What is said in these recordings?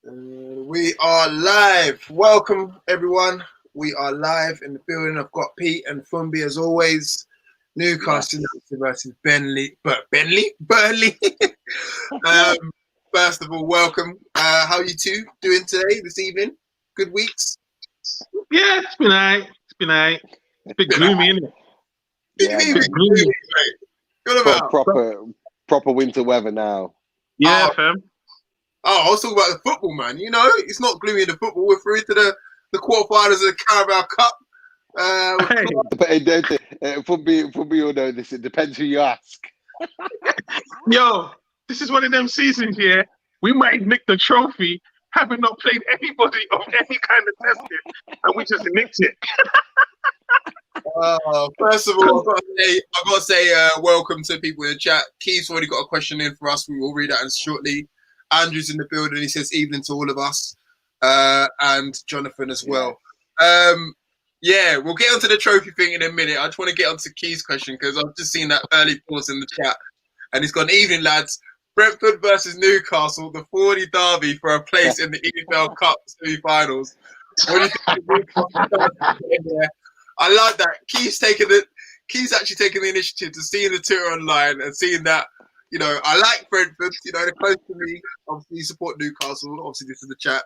We are live. Welcome, everyone. We are live in the building. I've got Pete and Fumbi as always. Newcastle versus Burnley. Burnley. First of all, welcome. How are you two doing today, this evening? Good weeks? Yeah, it's been alright. It's a bit gloomy, isn't it? Yeah, a bit gloomy. Good about proper winter weather now. Yeah, fam. Oh, I was talking about the football, man. You know, it's not gloomy in the football. We're through to the quarterfinals of the Carroll Cup. For me, you'll know this. It depends who you ask. Yo, this is one of them seasons here. We might nick the trophy, having not played anybody of any kind of testing, and we just nicked it. First of all, I've got to say welcome to people in the chat. Keith's already got a question in for us. We will read that shortly. Andrew's in the building. He says evening to all of us, and Jonathan as well. Yeah, we'll get onto the trophy thing in a minute. I just want to get onto Keith's question because I've just seen that early pause in the chat, and he's gone, evening, lads. Brentford versus Newcastle, the 40 derby for a place in the EFL Cup semi-finals. What do you think? I like that. Keith's actually taking the initiative to seeing the Twitter online and seeing that, you know, I like Brentford, you know, they're close to me. Obviously, you support Newcastle. Obviously, this is the chat.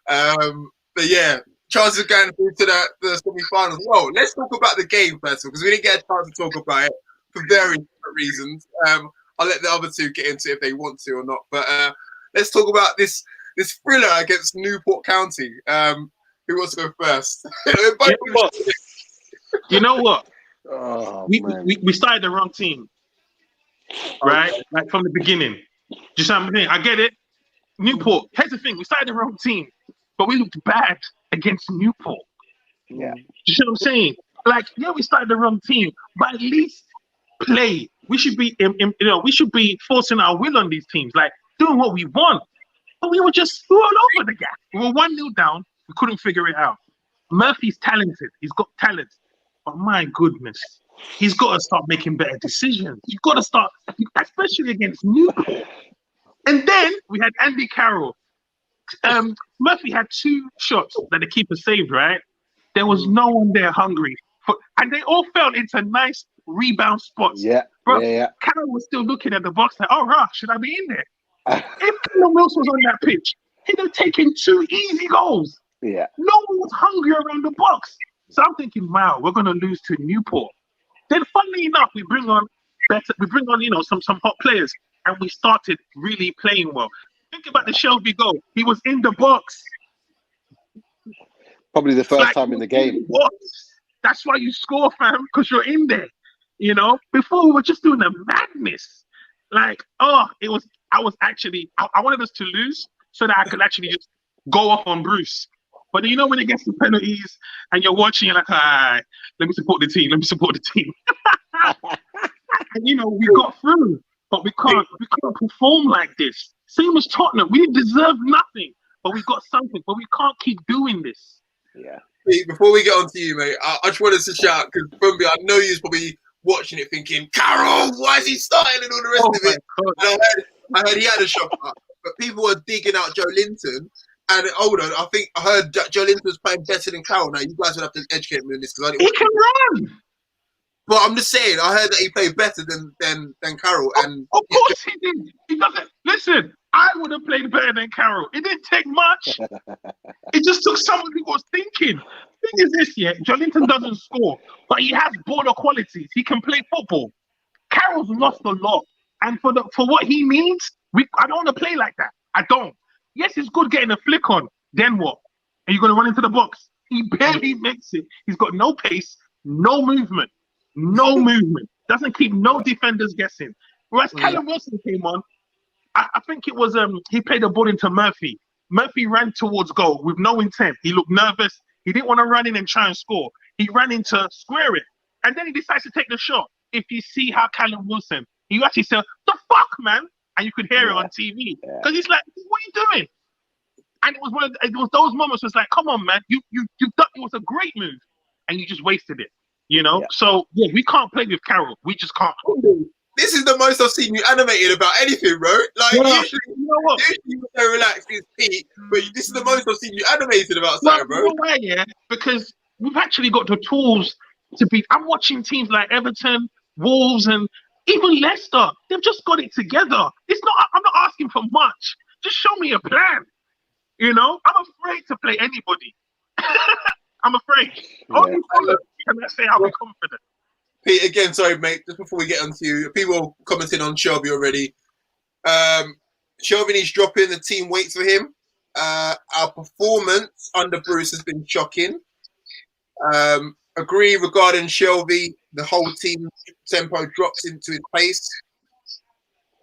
But yeah, chances of going through to the semi-finals. Well, let's talk about the game first, because we didn't get a chance to talk about it for very different reasons. I'll let the other two get into it if they want to or not. But let's talk about this thriller against Newport County. Who wants to go first? You know what? Oh, we started the wrong team, right? Like from the beginning. Just something. I get it. Newport. Here's the thing: we started the wrong team, but we looked bad against Newport. Yeah. You see what I'm saying? Like, yeah, we started the wrong team, but at least play. We should be, we should be forcing our will on these teams, like doing what we want. But we were all over the gap. We were 1-0 down. We couldn't figure it out. Murphy's talented. He's got talent. But my goodness, he's got to start making better decisions. You've got to start, especially against Newport. And then we had Andy Carroll. Murphy had 2 shots that the keeper saved, right? There was no one there hungry. And they all fell into nice rebound spots. Yeah. Bro, yeah. Carroll was still looking at the box like, oh, right, should I be in there? If Callum Wilson was on that pitch, he'd have taken 2 easy goals. Yeah. No one was hungry around the box. So I'm thinking, wow, we're going to lose to Newport. Then, funnily enough, we bring on, some hot players, and we started really playing well. Think about the Shelby goal. He was in the box. Probably the first time in the game. That's why you score, fam, because you're in there. You know, before we were just doing a madness. Like, I wanted us to lose so that I could actually just go off on Bruce. But you know, when it gets to penalties and you're watching, you're like, all right, let me support the team. And you know, we got through, but we can't perform like this. Same as Tottenham. We didn't deserve nothing, but we got something. But we can't keep doing this. Yeah. Before we get on to you, mate, I just wanted to shout, because Fumbi, I know you're probably watching it thinking, Carroll, why is he starting and all the rest of it? And I heard he had a shot up, but people were digging out Joe Linton. And hold on, I heard Joe Linton was playing better than Carroll. Now, you guys would have to educate me on this, because I didn't. He can run. But I'm just saying, I heard that he played better than Carroll. And of course he did. He doesn't. Listen, I would have played better than Carroll. It didn't take much. It just took someone who was thinking. Thing is this, yeah, Joelinton doesn't score, but he has border qualities. He can play football. Carroll's lost a lot. And for what he needs, I don't want to play like that. I don't. Yes, it's good getting a flick on. Then what? Are you going to run into the box? He barely makes it. He's got no pace, no movement. Doesn't keep no defenders guessing. Whereas Callum Wilson came on, I think it was he played a ball into Murphy. Murphy ran towards goal with no intent. He looked nervous. He didn't want to run in and try and score. He ran in to square it. And then he decides to take the shot. If you see how Callum Wilson, he actually said, the fuck, man? And you could hear it on TV. Because he's like, what are you doing? And it was those moments where it's like, come on, man. You thought it was a great move. And you just wasted it. You know? Yeah. So, yeah, we can't play with Carroll. We just can't. this is the most I've seen you animated about anything, bro. Like, Well, usually, you know what? usually you're so relaxed, it's Pete, but this is the most I've seen you animated about Well, something, bro. you know why, yeah? Because we've actually got the tools to beat. I'm watching teams like Everton, Wolves, and even Leicester. They've just got it together. It's not. I'm not asking for much. Just show me a plan. You know, I'm afraid to play anybody. I'm afraid. Only Fulham can I say I'll be confident. Pete, again, sorry, mate, just before we get on to you, people commenting on Shelby already. Shelby needs dropping, the team waits for him. Our performance under Bruce has been shocking. Agree regarding Shelby, the whole team tempo drops into its pace.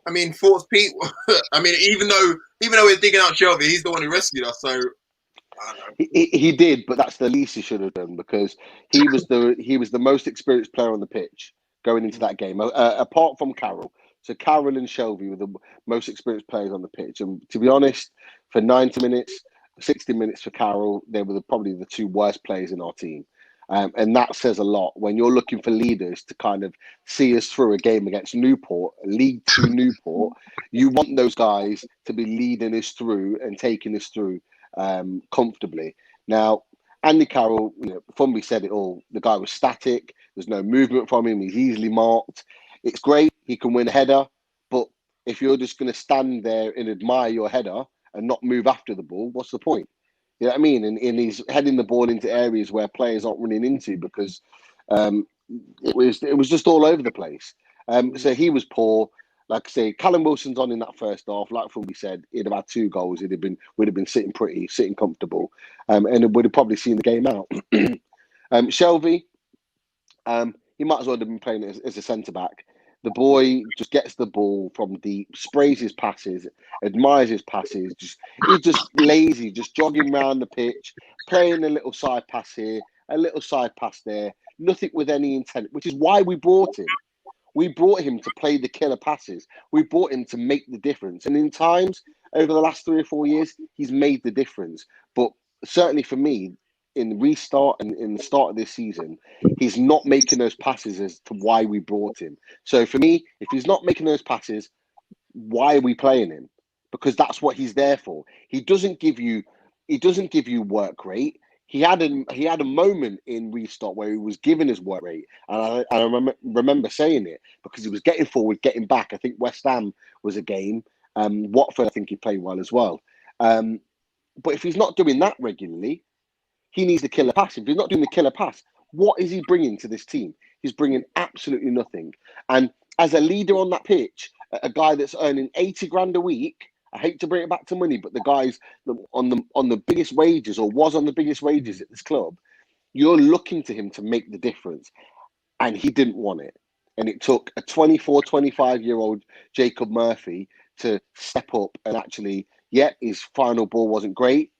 I mean, thoughts, Pete? I mean, even though we're digging out Shelby, he's the one who rescued us, so I don't know. He did, but that's the least he should have done because he was the most experienced player on the pitch going into that game, apart from Carroll. So Carroll and Shelby were the most experienced players on the pitch, and to be honest, for 90 minutes, 60 minutes for Carroll, they were probably the two worst players in our team. And that says a lot when you're looking for leaders to kind of see us through a game against Newport, League Two Newport. You want those guys to be leading us through and taking us through comfortably. Now, Andy Carroll, Fumby said it all. The guy was static. There's no movement from him. He's easily marked. It's great. He can win a header. But if you're just going to stand there and admire your header and not move after the ball, what's the point? You know what I mean? And he's heading the ball into areas where players aren't running into because it was just all over the place. So he was poor. Like I say, Callum Wilson's on in that first half. Like Fulby said, he'd have had 2 goals. Would have been sitting pretty, sitting comfortable, and it would have probably seen the game out. Shelby, he might as well have been playing as a centre back. The boy just gets the ball from deep, sprays his passes, admires his passes. He's just lazy, just jogging around the pitch, playing a little side pass here, a little side pass there. Nothing with any intent, which is why we brought him. We brought him to play the killer passes. We brought him to make the difference. And in times, over the last 3 or 4 years, he's made the difference. But certainly for me, in the restart and in the start of this season, he's not making those passes as to why we brought him. So for me, if he's not making those passes, why are we playing him? Because that's what he's there for. He doesn't give you work rate. He had a moment in restart where he was giving his work rate, and I remember saying it because he was getting forward, getting back. I think West Ham was a game. Watford, I think he played well as well. But if he's not doing that regularly, he needs the killer pass. If he's not doing the killer pass, what is he bringing to this team? He's bringing absolutely nothing. And as a leader on that pitch, a guy that's earning 80 grand a week, I hate to bring it back to money, but the guys on the biggest wages or was on the biggest wages at this club, you're looking to him to make the difference. And he didn't want it. And it took a 24, 25-year-old Jacob Murphy to step up and actually, his final ball wasn't great,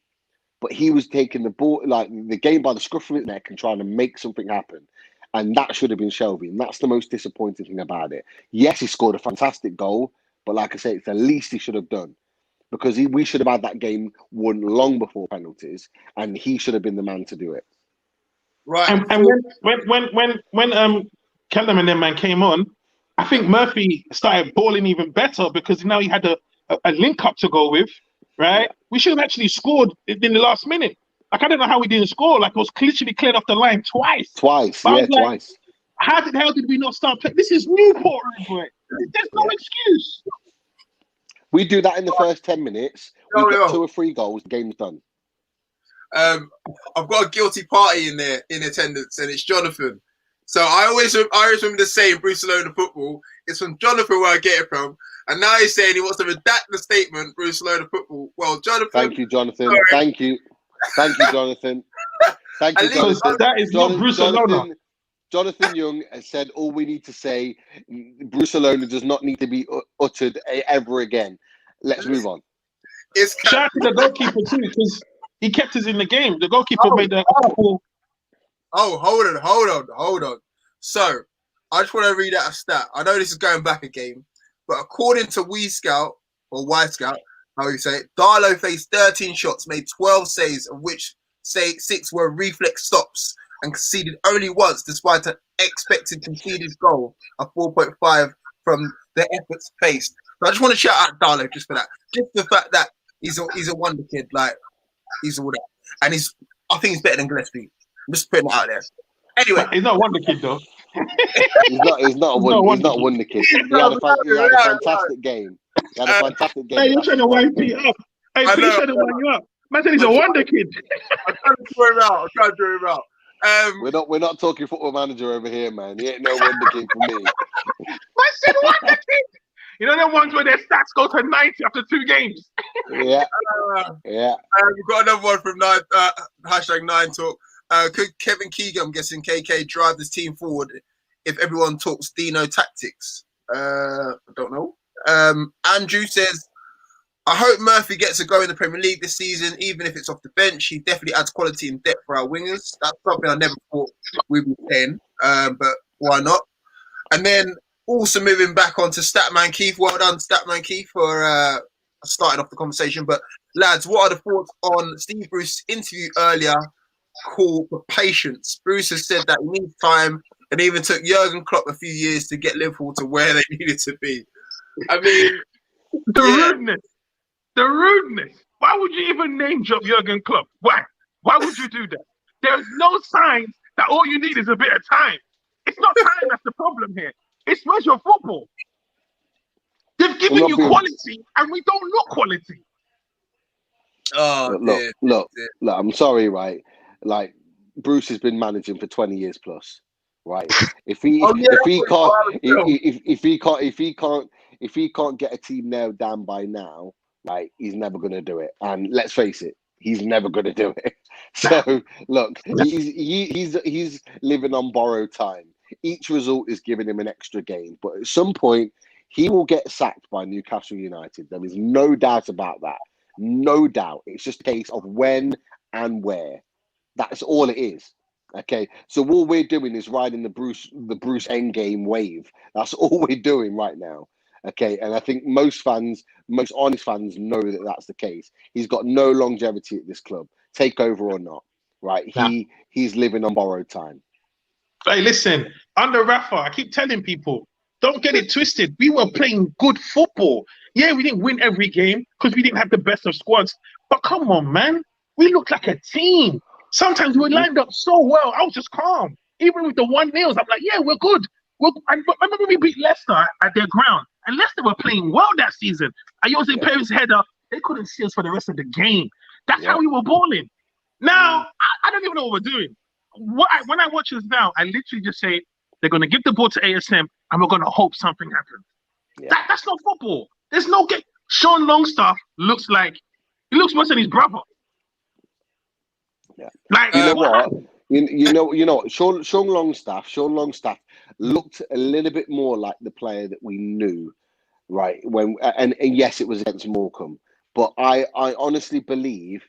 but he was taking the ball, like the game by the scruff of his neck and trying to make something happen. And that should have been Shelby. And that's the most disappointing thing about it. Yes, he scored a fantastic goal, but like I say, it's the least he should have done. Because we should have had that game won long before penalties, and he should have been the man to do it. Right. And when Kellum and them man came on, I think Murphy started balling even better because now he had a link up to go with, right? We should have actually scored in the last minute. Like, I don't know how we didn't score. Like, it was literally cleared off the line twice. Twice. How the hell did we not start playing? This is Newport, boy. There's no excuse. We do that in the first 10 minutes. We get 2 or 3 goals. The game's done. I've got a guilty party in there in attendance, and it's Jonathan. So I always remember the saying, Bruce Alone of football. It's from Jonathan where I get it from. And now he's saying he wants to redact the statement, Bruce Alone of football. Well, Jonathan. Thank you, Jonathan. Sorry. Thank you, Jonathan. Thank you, Jonathan. That is not Bruce Alone. Jonathan Young has said all we need to say. Bruce Alone does not need to be uttered ever again. Let's move on. Shout out to the goalkeeper too, because he kept us in the game. The goalkeeper made a couple. Oh, hold on. So, I just want to read out a stat. I know this is going back a game, but according to Scout, how you say it, Darlow faced 13 shots, made 12 saves, of which 6 were reflex stops, and conceded only once despite an expected conceded goal of 4.5 from the efforts faced. So I just want to shout out Darlow just for that. Just the fact that he's a wonder kid, like he's all that, and I think he's better than Gillespie. I'm just putting it out there. Anyway, he's not a wonder kid though. He's not a wonder kid. He had a fantastic game. He had a fantastic game. Hey, you're trying to wind me up. Hey, please trying to wind you up. Man said he's a wonder kid. I'm trying to draw him out. We're not talking Football Manager over here, man. He ain't no wonder kid for me. Man said wonder kid. You know them ones where their stats go to 90 after 2 games. Yeah. We've got another one from #9Talk. Could Kevin Keegan, I'm guessing KK, drive this team forward if everyone talks Dino tactics? I don't know. Andrew says, I hope Murphy gets a go in the Premier League this season, even if it's off the bench. He definitely adds quality and depth for our wingers. That's something I never thought we'd be saying, but why not? And then also moving back on to Statman Keith. Well done, Statman Keith, for starting off the conversation. But lads, what are the thoughts on Steve Bruce's interview earlier? Call for patience. Bruce has said that he needs time, and even took Jurgen Klopp a few years to get Liverpool to where they needed to be. I mean, the rudeness. Why would you even name drop Jurgen Klopp? Why would you do that? There's no signs that all you need is a bit of time. It's not time that's the problem here. It's where's your football? They've given you quality, and we don't look quality. Oh, look, I'm sorry, right? Like, Bruce has been managing for 20 years plus, right? If he can't get a team nailed down by now, right, he's never gonna do it. And let's face it, he's never gonna do it. So look, he's living on borrowed time. Each result is giving him an extra game, but at some point he will get sacked by Newcastle United. There is no doubt about that. No doubt. It's just a case of when and where. That's all it is. Okay. So all we're doing is riding the Bruce endgame wave. That's all we're doing right now. Okay. And I think most honest fans know that that's the case. He's got no longevity at this club, takeover or not. Right. He's living on borrowed time. Hey, listen, under Rafa, I keep telling people, don't get it twisted. We were playing good football. Yeah, we didn't win every game because we didn't have the best of squads. But come on, man. We looked like a team. Sometimes we lined up so well. I was just calm. Even with the 1-0s, I'm like, yeah, we're good. I remember we beat Leicester at their ground. And Leicester were playing well that season. I used to Perry's header. They couldn't see us for the rest of the game. That's how we were balling. Now, I don't even know what we're doing. When I watch this now, I literally just say, they're going to give the ball to ASM and we're going to hope something happens. Yeah. That's not football. There's no game. Sean Longstaff looks worse than his brother. Yeah. Like, you know what? Sean Longstaff looked a little bit more like the player that we knew, right? And yes, it was against Morecambe, but I honestly believe,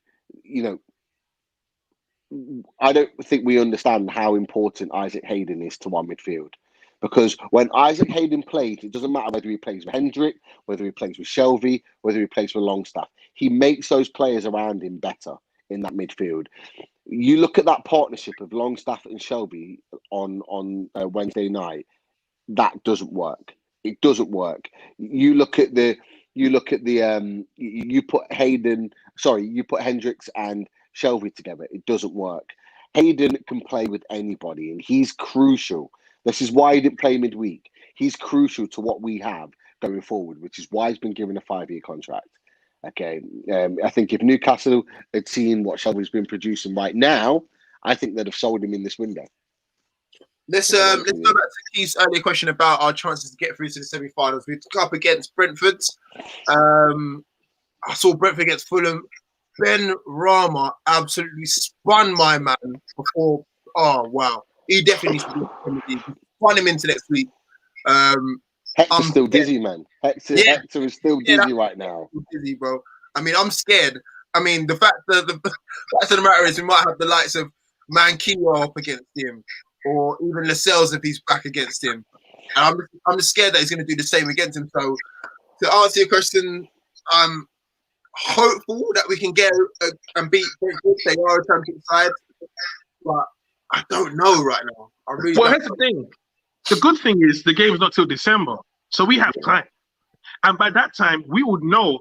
I don't think we understand how important Isaac Hayden is to our midfield. Because when Isaac Hayden plays, it doesn't matter whether he plays with Hendrick, whether he plays with Shelvey, whether he plays with Longstaff. He makes those players around him better in that midfield. You look at that partnership of Longstaff and Shelvey on Wednesday night. That doesn't work. It doesn't work. You put Hendricks and Shelvey together. It doesn't work. Hayden can play with anybody, and he's crucial. This is why he didn't play midweek. He's crucial to what we have going forward, which is why he's been given a 5-year contract. Okay, I think if Newcastle had seen what Shelvey's been producing right now, I think they'd have sold him in this window. Let's go back to Keith's earlier question about our chances to get through to the semi-finals. We took up against Brentford. I saw Brentford against Fulham. Ben Rama absolutely spun my man before. Oh, wow. He definitely needs to be spun him into next week. Hector's still dizzy, man. Hector is still dizzy right now. Dizzy, bro. I mean, I'm scared. I mean, the fact of the matter is we might have the likes of Manquillo up against him, or even Lascelles if he's back against him. And I'm just scared that he's going to do the same against him. So, to answer your question, I'm hopeful that we can get and beat Brentford. They are a championship side, but I don't know right now. I really. Well, here's the thing. The good thing is the game is not till December. So we have time. And by that time, we would know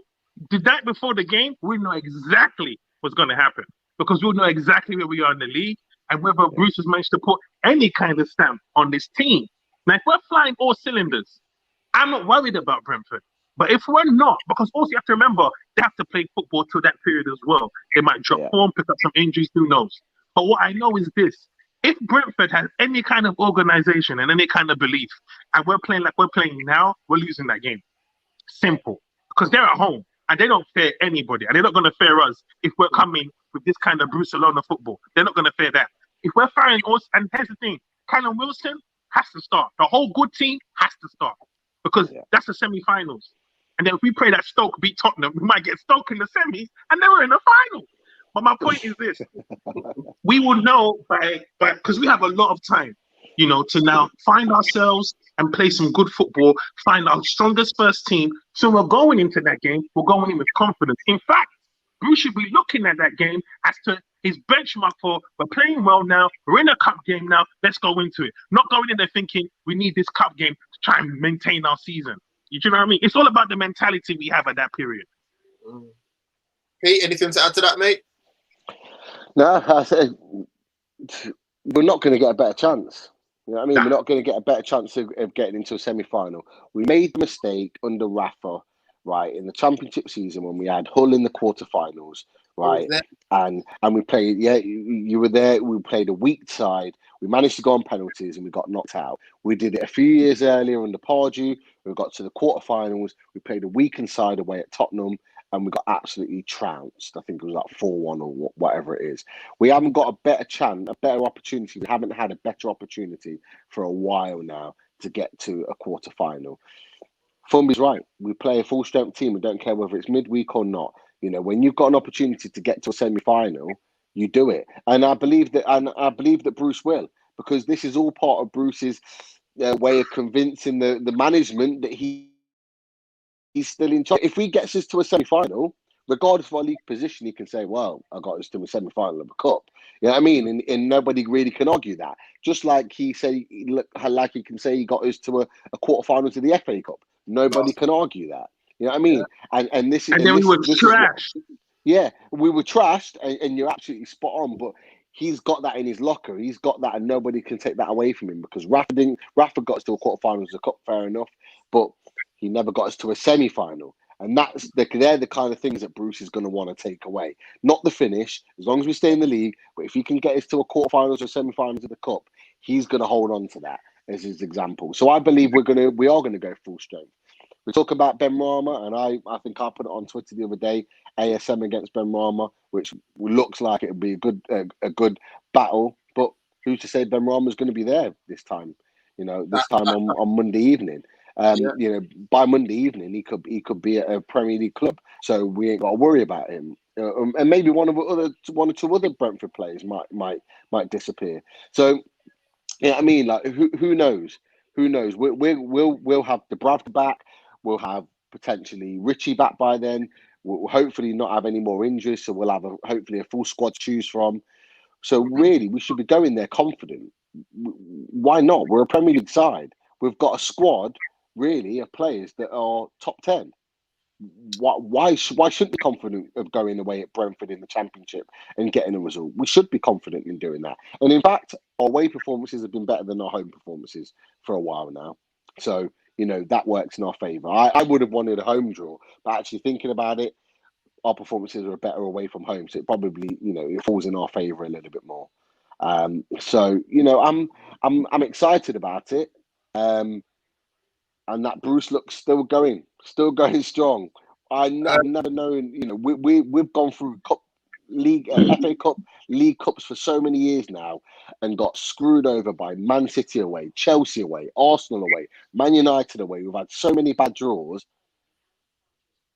the night before the game, we know exactly what's going to happen because we'll know exactly where we are in the league and whether Bruce has managed to put any kind of stamp on this team. Now, if we're flying all cylinders, I'm not worried about Brentford. But if we're not, because also you have to remember, they have to play football till that period as well. They might drop form, pick up some injuries, who knows. But what I know is this. If Brentford has any kind of organization and any kind of belief, and we're playing like we're playing now, we're losing that game. Simple. Because they're at home, and they don't fear anybody. And they're not going to fear us if we're coming with this kind of Barcelona football. They're not going to fear that. If we're firing us, and here's the thing, Callum Wilson has to start. The whole good team has to start. Because that's the semi-finals. And then if we pray that Stoke beat Tottenham, we might get Stoke in the semis, and then we're in the final. But my point is this. We will know because we have a lot of time, to now find ourselves and play some good football, find our strongest first team. So we're going into that game, we're going in with confidence. In fact, Bruce should be looking at that game as to his benchmark for, we're playing well now, we're in a cup game now, let's go into it. Not going in there thinking we need this cup game to try and maintain our season. You know what I mean? It's all about the mentality we have at that period. Pete, anything to add to that, mate? No, I said we're not going to get a better chance. You know what I mean? Nah. We're not going to get a better chance of getting into a semi-final. We made the mistake under Rafa, right, in the Championship season when we had Hull in the quarterfinals, right? And we played, you were there. We played a weak side. We managed to go on penalties and we got knocked out. We did it a few years earlier under Pardew. We got to the quarterfinals. We played a weakened side away at Tottenham and we got absolutely trounced. I think it was like 4-1 or whatever it is. We haven't got a better chance, a better opportunity. We haven't had a better opportunity for a while now to get to a quarterfinal. Fumby's right. We play a full strength team. We don't care whether it's midweek or not. When you've got an opportunity to get to a semi-final, you do it. And I believe that Bruce will, because this is all part of Bruce's way of convincing the management that he's still in charge. If he gets us to a semi-final, regardless of our league position, he can say, well, I got us to a semi-final of the cup. You know what I mean? And nobody really can argue that. Just like he can say he got us to a quarterfinal to the FA Cup. Nobody can argue that. You know what I mean? Yeah. And this is... And then we were trashed. Yeah, we were trashed, and you're absolutely spot on, but he's got that in his locker. He's got that, and nobody can take that away from him, because Rafa got us to a quarterfinal of the cup, fair enough, but he never got us to a semi-final. And they're the kind of things that Bruce is going to want to take away. Not the finish, as long as we stay in the league, but if he can get us to a quarterfinals or semi-finals of the cup, he's going to hold on to that as his example. So I believe we are going to go full strength. We talk about Ben Rama, and I think I put it on Twitter the other day, ASM against Ben Rama, which looks like it would be a good battle. But who's to say Ben Rama is going to be there this time? This time on Monday evening. By Monday evening he could be at a Premier League club, so we ain't got to worry about him. And maybe one or two other Brentford players might disappear. So I mean, like who knows? Who knows? We'll have the Bradford back. We'll have potentially Richie back by then. We'll hopefully not have any more injuries, so we'll have hopefully a full squad to choose from. So really, we should be going there confident. Why not? We're a Premier League side. We've got a squad, really, of players that are top 10. Why shouldn't be confident of going away at Brentford in the Championship and getting a result? We should be confident in doing that. And in fact, our away performances have been better than our home performances for a while now. So, that works in our favour. I would have wanted a home draw, but actually thinking about it, our performances are better away from home. So it probably, it falls in our favour a little bit more. So, I'm excited about it. And that Bruce looks still going strong. I've never known, we've gone through FA Cup, League Cups for so many years now and got screwed over by Man City away, Chelsea away, Arsenal away, Man United away. We've had so many bad draws,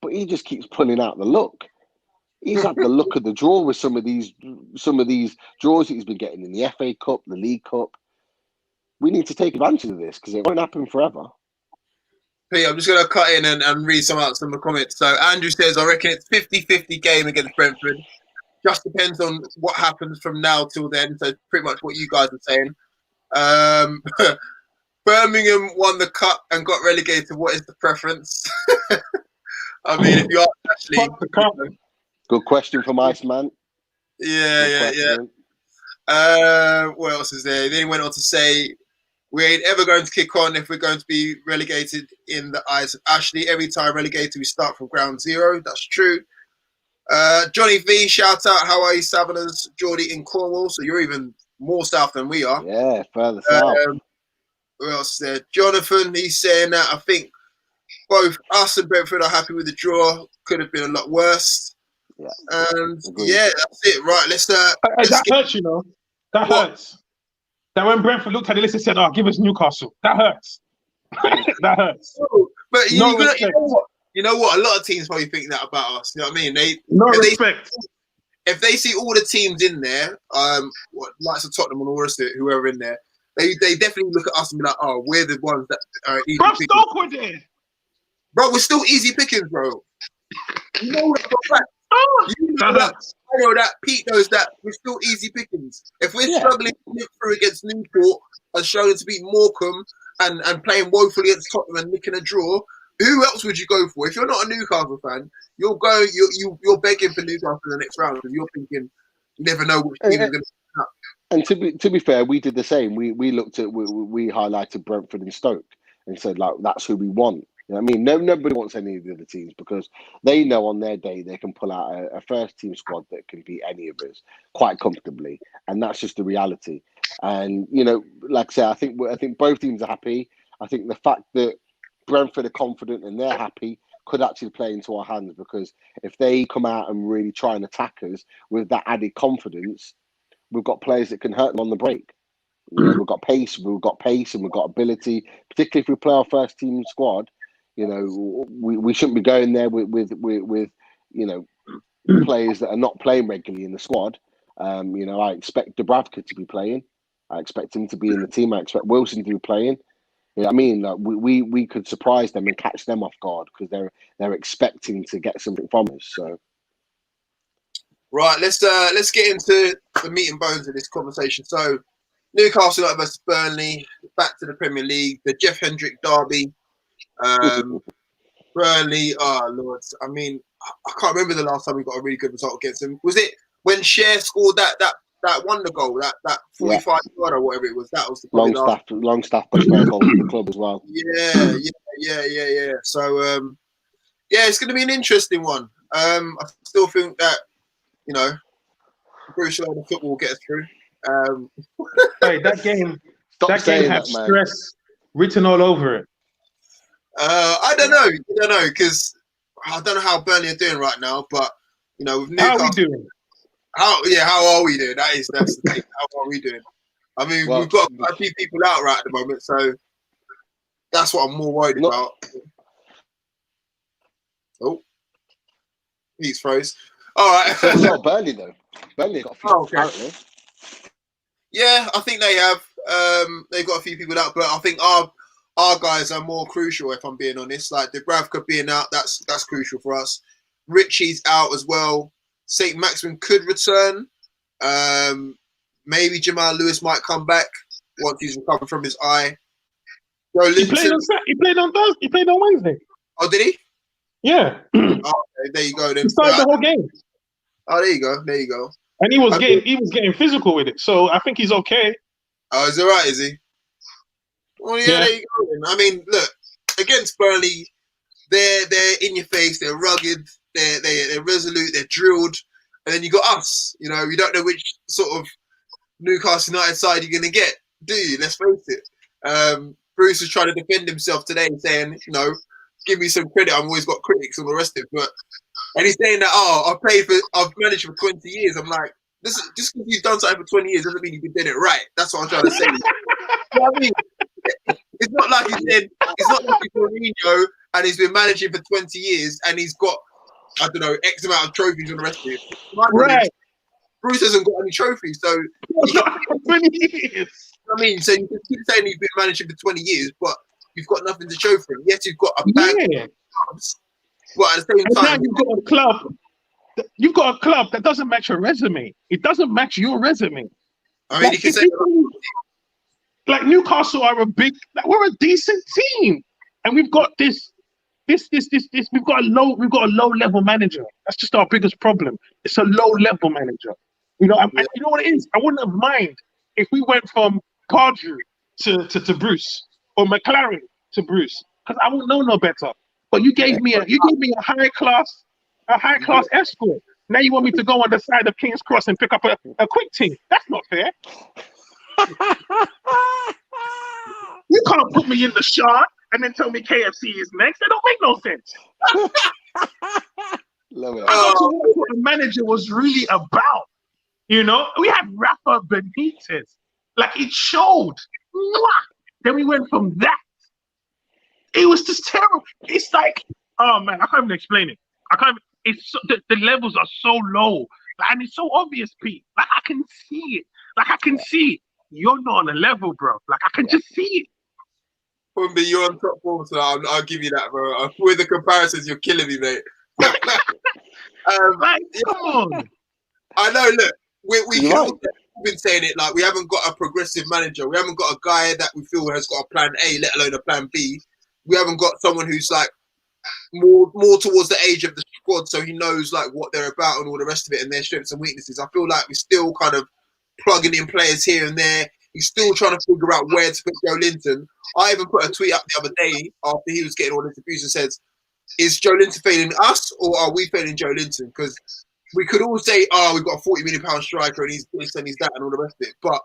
but he just keeps pulling out the luck. He's had the luck of the draw with some of these draws that he's been getting in the FA Cup, the League Cup. We need to take advantage of this because it won't happen forever. Pete, I'm just going to cut in and read some of the comments. So Andrew says, I reckon it's 50-50 game against Brentford. Just depends on what happens from now till then. So pretty much what you guys are saying. Birmingham won the cup and got relegated. What is the preference? I mean, if you are actually, Fuck the cup. Good question from Iceman. yeah. What else is there? Then he went on to say, we ain't ever going to kick on if we're going to be relegated in the eyes of Ashley. Every time relegated, we start from ground zero. That's true. Johnny V, shout out. How are you, Southerners? Geordie in Cornwall. So you're even more south than we are. Yeah, further south. Who else there? Jonathan, he's saying that I think both us and Brentford are happy with the draw. Could have been a lot worse. Yeah. And Agreed. yeah, that's it. Right, let's that hurts, you know. That hurts. That when Brentford looked at the list and said, "Oh, give us Newcastle." That hurts. That hurts. But No respect. you know what? A lot of teams probably think that about us. You know what I mean? No respect. If they see all the teams in there, likes of Tottenham and all the rest of it, whoever in there, they definitely look at us and be like, "Oh, we're the ones that are easy Bro, pickings." Stoke were there. Bro, we're still easy pickings, bro. You know that for a fact. I know that. Pete knows that we're still easy pickings. If we're struggling to get through against Newport and struggling to beat Morecambe and playing woefully against Tottenham and nicking a draw, who else would you go for? If you're not a Newcastle fan, you're begging for Newcastle in the next round because you're thinking you never know which team is going to come up. And to be fair, we did the same. We looked at we highlighted Brentford and Stoke and said like that's who we want. You know what I mean? Nobody wants any of the other teams because they know on their day they can pull out a first team squad that can beat any of us quite comfortably, and that's just the reality. And you know, like I say, I think both teams are happy. I think the fact that Brentford are confident and they're happy could actually play into our hands because if they come out and really try and attack us with that added confidence, we've got players that can hurt them on the break. You know, we've got pace, and we've got ability. Particularly if we play our first team squad, you know, we shouldn't be going there with you know players that are not playing regularly in the squad. You know, I expect Dubravka to be playing. I expect him to be in the team. I expect Wilson to be playing. You know what I mean? Like we could surprise them and catch them off guard because they're expecting to get something from us. So. Right, let's get into the meat and bones of this conversation. So, Newcastle United versus Burnley, back to the Premier League, the Jeff Hendrick derby. Burnley, oh Lord, I mean, I can't remember the last time we got a really good result against them. Was it when Cher scored that wonder goal, that 45 yard or whatever it was? That was the Longstaff got a goal for the club as well. Yeah. So, yeah, it's going to be an interesting one. I still think that. You know, Bruce Lee the football will get us through. Hey, that game had stress written all over it. I don't know because I don't know how Burnley are doing right now, but you know, with Newcastle, how are we doing? How are we doing? That's the thing. How are we doing? I mean, we've got quite a few people out right at the moment, so that's what I'm more worried about. Oh, he's froze. All right. It's not Burnley though. Burnley got a few apparently. Yeah, I think they have. They've got a few people out, but I think our guys are more crucial. If I'm being honest, like Dubravka being out, that's crucial for us. Richie's out as well. Saint-Maximin could return. Maybe Jamal Lewis might come back once he's recovered from his eye. He played on Thursday. He played on Wednesday. Oh, did he? Yeah. Okay, there you go. Then he started the whole game. Oh, there you go. And he was getting physical with it. So I think he's okay. Oh, is it right? Is he? Well, yeah. There you go. Then. I mean, look, against Burnley, they're in your face. They're rugged. They're resolute. They're drilled. And then you got us. You know, you don't know which sort of Newcastle United side you're going to get, do you? Let's face it. Bruce was trying to defend himself today, saying, you know, give me some credit. I've always got critics and the rest of it. And he's saying that, I've managed for 20 years. I'm like, just because you've done something for 20 years doesn't mean you've been doing it right. That's what I'm trying to say. You know what I mean? It's not like he's Mourinho and he's been managing for 20 years and he's got, I don't know, X amount of trophies and the rest of it. Right. Bruce hasn't got any trophies, so 20 years. I mean, so you can keep saying you've been managing for 20 years, but you've got nothing to show for it. Yes, you've got a bag of clubs, but at the same time, you've got a club that doesn't match your resume. It doesn't match your resume. I mean, you can say Like Newcastle are we're a decent team, and we've got this. We've got a low level manager. That's just our biggest problem. It's a low level manager. You know, Yeah. you know what it is. I wouldn't have mind if we went from Pardew to Bruce or McLaren to Bruce, because I wouldn't know no better. But you gave me a high class escort. Now you want me to go on the side of King's Cross and pick up a quick thing? That's not fair. You can't put me in the shot and then tell me KFC is next. That don't make no sense. Love it. I got to watch what the manager was really about. You know, we had Rafa Benitez. Like, it showed. Then we went from that. It was just terrible. It's like, oh man, I can't even explain it. The levels are so low. Like, and it's so obvious, Pete. Like, I can see it. You're not on a level, bro. Like, I can just see it. Pumby, you're on top form, so I'll give you that, bro. With the comparisons, you're killing me, mate. Come on. I know, look, we've right. been saying it, like, we haven't got a progressive manager. We haven't got a guy that we feel has got a plan A, let alone a plan B. We haven't got someone who's, like, more towards the age of the squad, so he knows, like, what they're about and all the rest of it and their strengths and weaknesses. I feel like we're still kind of plugging in players here and there. He's still trying to figure out where to put Joe Linton. I even put a tweet up the other day after he was getting all this abuse and says, is Joe Linton failing us or are we failing Joe Linton? Because we could all say, oh, we've got a £40 million striker and he's this and he's that and all the rest of it. But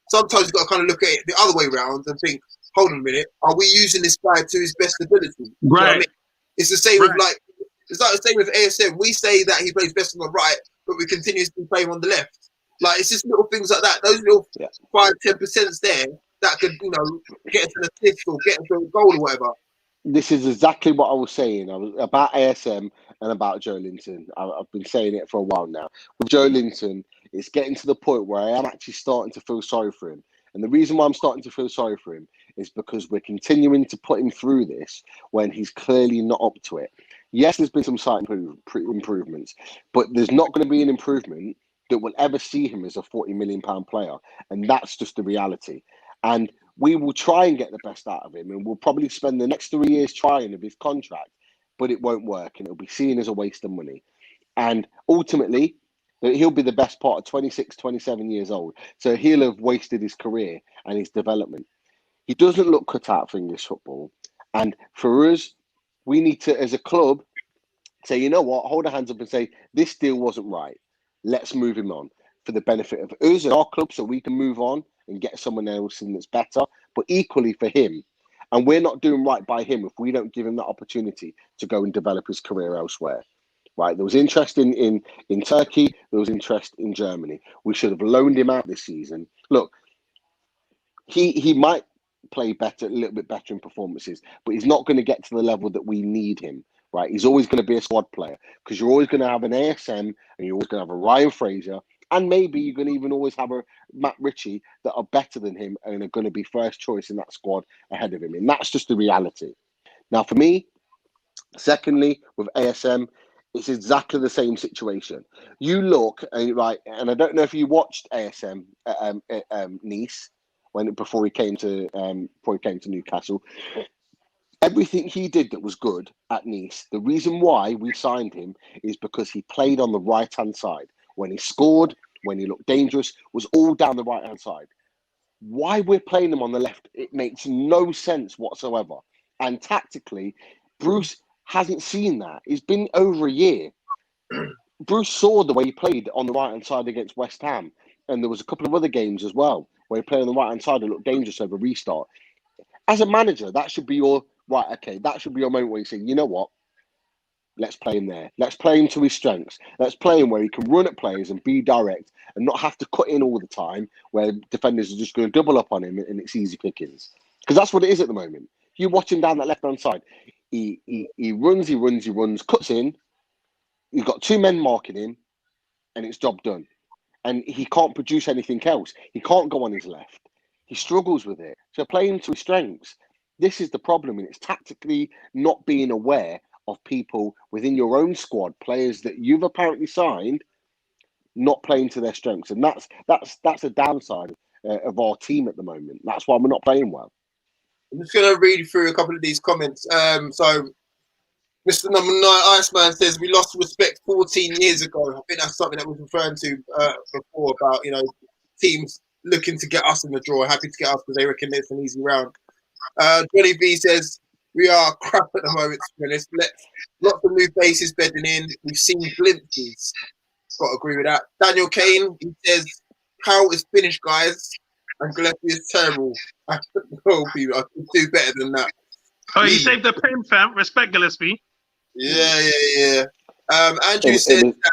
sometimes you've got to kind of look at it the other way around and think, hold on a minute, are we using this guy to his best ability? Right. You know what I mean? It's the same with it's like the same with ASM. We say that he plays best on the right, but we continuously play him on the left. Like, it's just little things like that. Those little 5-10% there that could, you know, get us an assist or get us a goal or whatever. This is exactly what I was saying. About ASM and about Joe Linton. I've been saying it for a while now. With Joe Linton, it's getting to the point where I am actually starting to feel sorry for him. And the reason why I'm starting to feel sorry for him is because we're continuing to put him through this when he's clearly not up to it. Yes, there's been some slight improvements, but there's not going to be an improvement that will ever see him as a £40 million player. And that's just the reality. And we will try and get the best out of him, and we'll probably spend the next 3 years trying of his contract, but it won't work, and it'll be seen as a waste of money. And ultimately, he'll be the best part of 26, 27 years old. So he'll have wasted his career and his development. He doesn't look cut out for English football. And for us, we need to, as a club, say, you know what, hold our hands up and say, this deal wasn't right. Let's move him on for the benefit of us and our club so we can move on and get someone else in that's better, but equally for him. And we're not doing right by him if we don't give him that opportunity to go and develop his career elsewhere. Right? There was interest in Turkey. There was interest in Germany. We should have loaned him out this season. Look, he might play better, a little bit better in performances, but he's not going to get to the level that we need him. Right? He's always going to be a squad player because you're always going to have an ASM and you're always going to have a Ryan Fraser. And maybe you're going to even always have a Matt Ritchie that are better than him and are going to be first choice in that squad ahead of him. And that's just the reality. Now, for me, secondly, with ASM, it's exactly the same situation. You look, right, and I don't know if you watched ASM at Nice before he came to Newcastle. Everything he did that was good at Nice, the reason why we signed him is because he played on the right-hand side. When he scored, when he looked dangerous, was all down the right-hand side. Why we're playing him on the left, it makes no sense whatsoever. And tactically, Bruce hasn't seen that. It's been over a year. Bruce saw the way he played on the right-hand side against West Ham. And there was a couple of other games as well where he played on the right-hand side and looked dangerous over restart. As a manager, that should be your, right, okay, that should be your moment where you say, you know what? Let's play him there. Let's play him to his strengths. Let's play him where he can run at players and be direct and not have to cut in all the time where defenders are just going to double up on him and it's easy pickings. Because that's what it is at the moment. You watch him down that left-hand side. He runs, cuts in. He's got two men marking him and it's job done. And he can't produce anything else. He can't go on his left. He struggles with it. So play him to his strengths. This is the problem, and it's tactically not being aware of people within your own squad, players that you've apparently signed, not playing to their strengths, and that's a downside of our team at the moment. That's why we're not playing well. I'm just going to read through a couple of these comments. So, Mr. Number 9, Iceman says, we lost respect 14 years ago. I think that's something that we've referring to before about, teams looking to get us in the draw, happy to get us because they reckon it's an easy round. Johnny B says, we are crap at the moment, to be honest. Lots of new faces bedding in. We've seen glimpses. Got to agree with that. Daniel Kane, he says, Carroll is finished, guys. And Gillespie is terrible. I could do better than that. Oh, he saved the pen, fam. Respect Gillespie. Yeah. Andrew says that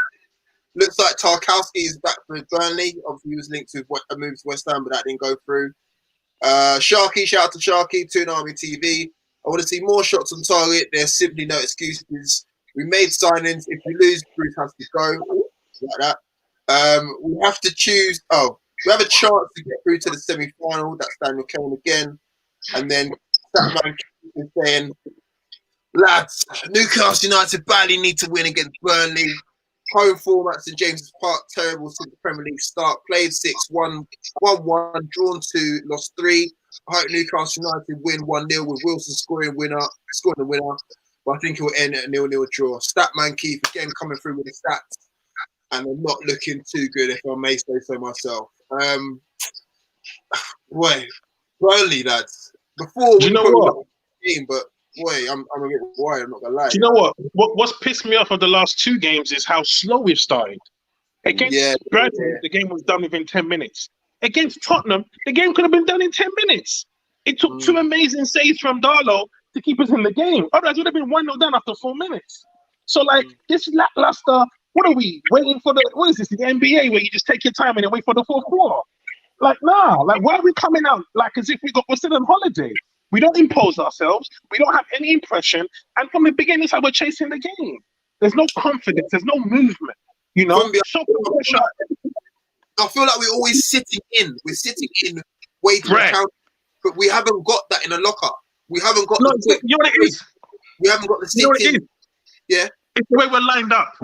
looks like Tarkowski is back for Burnley. Obviously, he was linked to a move to West Ham, but that didn't go through. Sharky, shout out to Sharky, Toon Army TV. I want to see more shots on target. There's simply no excuses. We made signings. If we lose, Bruce has to go. Like that. We have to choose. Oh, we have a chance to get through to the semi-final. That's Daniel Kane again. And then that man is saying, lads, Newcastle United badly need to win against Burnley. Home form at St James's Park, terrible since the Premier League start. Played 6-1, 1-1, drawn 2, lost 3. I hope Newcastle United win 1-0 with Wilson scoring the winner. But I think it will end at a 0-0 draw. Statman Keith again coming through with the stats. And they're not looking too good, if I may say so myself. Burnley, lads. Before we put the game, but I'm a bit worried, I'm not gonna lie. Do you know what? What's pissed me off of the last 2 games is how slow we've started. Against Brighton, the game was done within 10 minutes. Against Tottenham, the game could have been done in 10 minutes. It took 2 amazing saves from Darlow to keep us in the game. Otherwise, it would have been 1-0 down after 4 minutes. So, this lackluster, what are we waiting for? What is this? The NBA where you just take your time and then wait for the fourth quarter? Why are we coming out as if we're still on holiday? We don't impose ourselves. We don't have any impression. And from the beginning, it's like we're chasing the game. There's no confidence. There's no movement. I feel like we're always sitting in. We're sitting in, waiting to count. But we haven't got that in a locker. We haven't got the you know what it is? We haven't got the sit in. Yeah. It's the way we're lined up.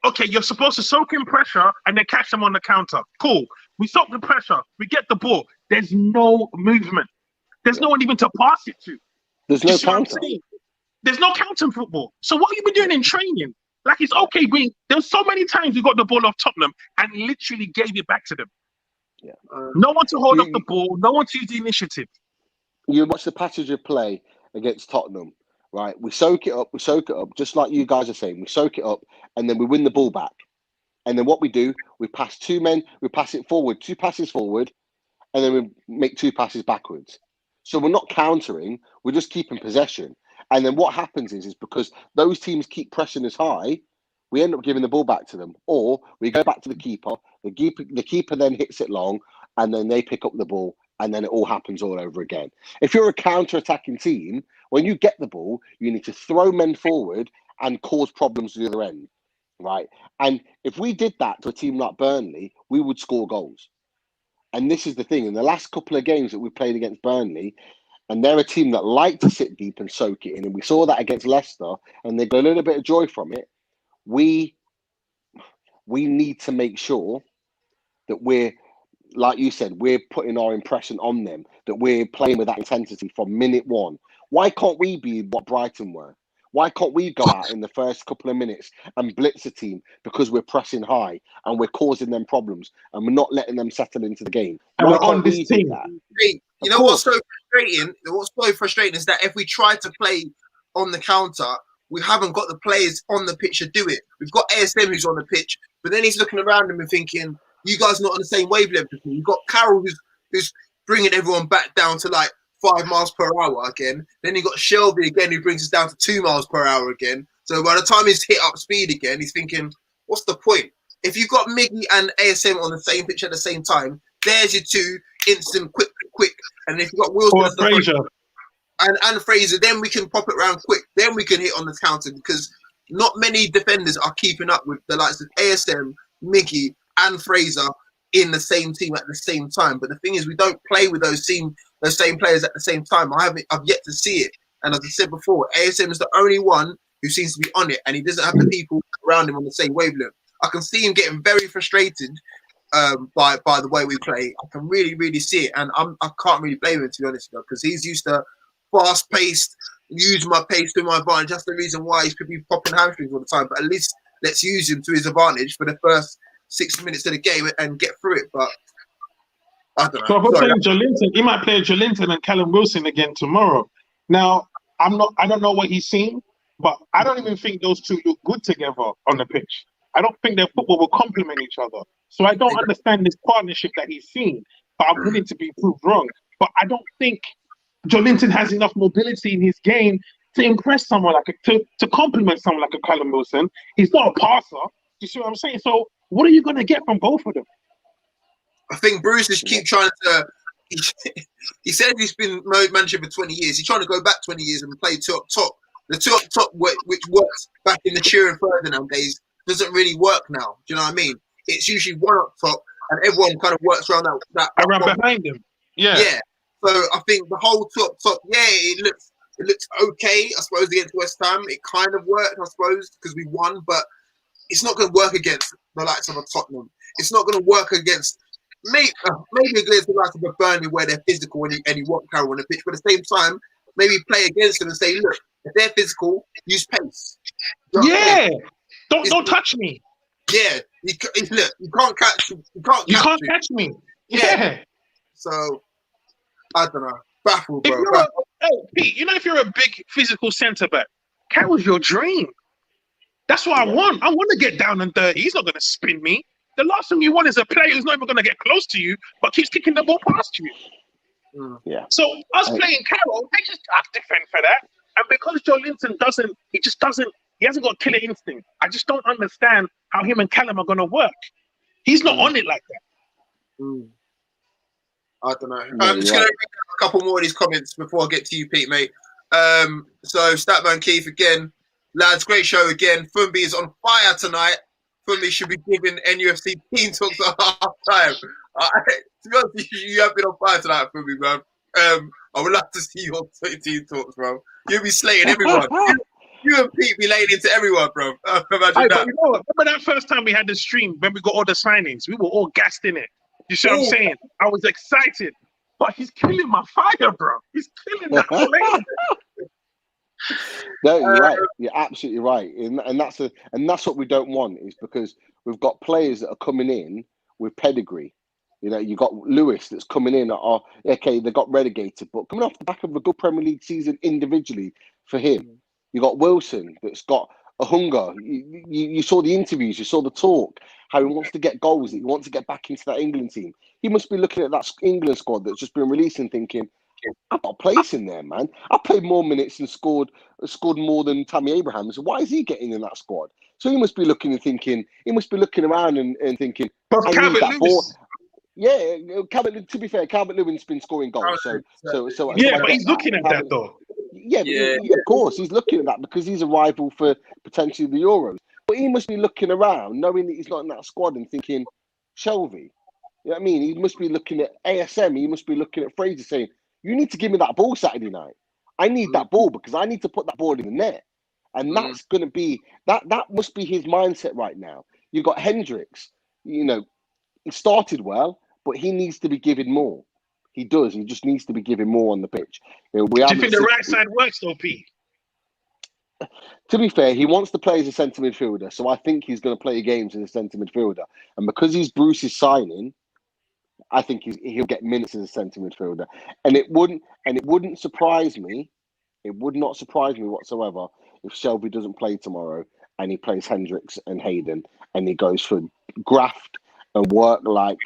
Okay, you're supposed to soak in pressure and then catch them on the counter. Cool. We soak the pressure. We get the ball. There's no movement. There's no one even to pass it to. There's no counter. There's no counter in football. So what have you been doing in training? It's okay. There's so many times we got the ball off Tottenham and literally gave it back to them. Yeah. No one to hold up the ball. No one to use the initiative. You watch the passage of play against Tottenham, right? We soak it up, just like you guys are saying. We soak it up, and then we win the ball back. And then what we do, we pass 2 men, we pass it forward, 2 passes forward, and then we make 2 passes backwards. So we're not countering, we're just keeping possession. And then what happens is because those teams keep pressing us high, we end up giving the ball back to them. Or we go back to the keeper then hits it long, and then they pick up the ball, and then it all happens all over again. If you're a counter-attacking team, when you get the ball, you need to throw men forward and cause problems to the other end, right? And if we did that to a team like Burnley, we would score goals. And this is the thing. In the last couple of games that we played against Burnley, and they're a team that like to sit deep and soak it in, and we saw that against Leicester, and they got a little bit of joy from it. We need to make sure that we're, like you said, we're putting our impression on them, that we're playing with that intensity from minute 1. Why can't we be what Brighton were? Why can't we go out in the first couple of minutes and blitz a team because we're pressing high and we're causing them problems and we're not letting them settle into the game? And we're on this team. You know what's so frustrating? What's so frustrating is that if we try to play on the counter, we haven't got the players on the pitch to do it. We've got ASM who's on the pitch, but then he's looking around him and thinking, you guys are not on the same wavelength as me. You've got Carroll who's bringing everyone back down to 5 miles per hour again. Then you've got Shelby again who brings us down to 2 miles per hour again. So by the time he's hit up speed again, he's thinking, what's the point? If you've got Miggy and ASM on the same pitch at the same time, there's your 2 instant quick. And if you've got Wilson and Fraser, then we can pop it around quick. Then we can hit on the counter because not many defenders are keeping up with the likes of ASM, Miggy, and Fraser in the same team at the same time. But the thing is, we don't play with those same players at the same time. I've yet to see it. And as I said before, ASM is the only one who seems to be on it, and he doesn't have the people around him on the same wavelength. I can see him getting very frustrated by the way we play. I can really see it, and I can't really blame him, to be honest, because he's used to fast paced, use my pace to my advantage. That's the reason why he could be popping hamstrings all the time. But at least let's use him to his advantage for the first 6 minutes of the game and get through it. But I don't know. So if Jolinton, he might play Jolinton and Callum Wilson again tomorrow. Now, I don't know what he's seen, but I don't even think those two look good together on the pitch. I don't think their football will complement each other. So I don't understand this partnership that he's seen, but I'm willing to be proved wrong. But I don't think Jolinton has enough mobility in his game to impress someone to complement someone like a Callum Wilson. He's not a passer. You see what I'm saying? So what are you going to get from both of them? I think Bruce is keep trying to. He said he's been manager for 20 years. He's trying to go back 20 years and play two up top. The two up top, which worked back in the Shearer Ferdinand days, doesn't really work now. Do you know what I mean? It's usually one up top, and everyone kind of works around that around behind him. Yeah. So I think the whole two up top, it looks okay. I suppose against West Ham, it kind of worked. I suppose because we won, but it's not going to work against the likes of a Tottenham. It's not going to work against. Maybe against the likes of a Burnley where they're physical and you want Carroll on the pitch, but at the same time, maybe play against them and say, look, if they're physical, use pace. Don't touch me. Yeah, look, you can't catch catch me. Yeah. So I don't know. Baffled, bro. Pete, if you're a big physical centre back, Carroll's your dream. That's what I want. I want to get down and dirty. He's not going to spin me. The last thing you want is a player who's not even going to get close to you, but keeps kicking the ball past you. Yeah. So us playing Carroll, they just have to defend for that. And because Jolinton he hasn't got killer instinct. I just don't understand how him and Callum are going to work. He's not on it like that. I don't know. I'm just going to read a couple more of these comments before I get to you, Pete, mate. So Statman Keith again. Lads, great show again. Fumbi is on fire tonight. Fumbi should be giving NUFC team talks at half time. To be honest, you have been on fire tonight, Fumbi, man. I would love to see your team talks, bro. You'll be slating everyone. You and Pete be laying into everyone, bro. Imagine that. Remember that first time we had the stream when we got all the signings? We were all gassed in it. You see what I'm saying? I was excited. But he's killing my fire, bro. He's killing that flame. No, you're right. You're absolutely right, and that's what we don't want, is because we've got players that are coming in with pedigree. You got Lewis that's coming in. They got relegated, but coming off the back of a good Premier League season individually for him. You got Wilson that's got a hunger. You saw the interviews, you saw the talk, how he wants to get goals, that he wants to get back into that England team. He must be looking at that England squad that's just been released and thinking, I've got a place in there, man. I played more minutes and scored more than Tammy Abraham. So why is he getting in that squad? So he must be looking around and thinking, I need that ball. Yeah, to be fair, Calvert Lewin's been scoring goals. So but he's looking at that though. Yeah, of course, he's looking at that because he's a rival for potentially the Euros. But he must be looking around, knowing that he's not in that squad and thinking, Shelby. You know what I mean? He must be looking at ASM. He must be looking at Fraser saying, you need to give me that ball Saturday night. I need that ball because I need to put that ball in the net. And that's going to be, that must be his mindset right now. You've got Hendricks, he started well, but he needs to be given more. He does. He just needs to be given more on the pitch. Do you think the right side works though, Pete? To be fair, he wants to play as a centre midfielder, so I think he's going to play games as a centre midfielder. And because he's Bruce's signing, I think he'll get minutes as a centre midfielder. And it wouldn't surprise me. It would not surprise me whatsoever if Shelby doesn't play tomorrow and he plays Hendricks and Hayden and he goes for graft and work-like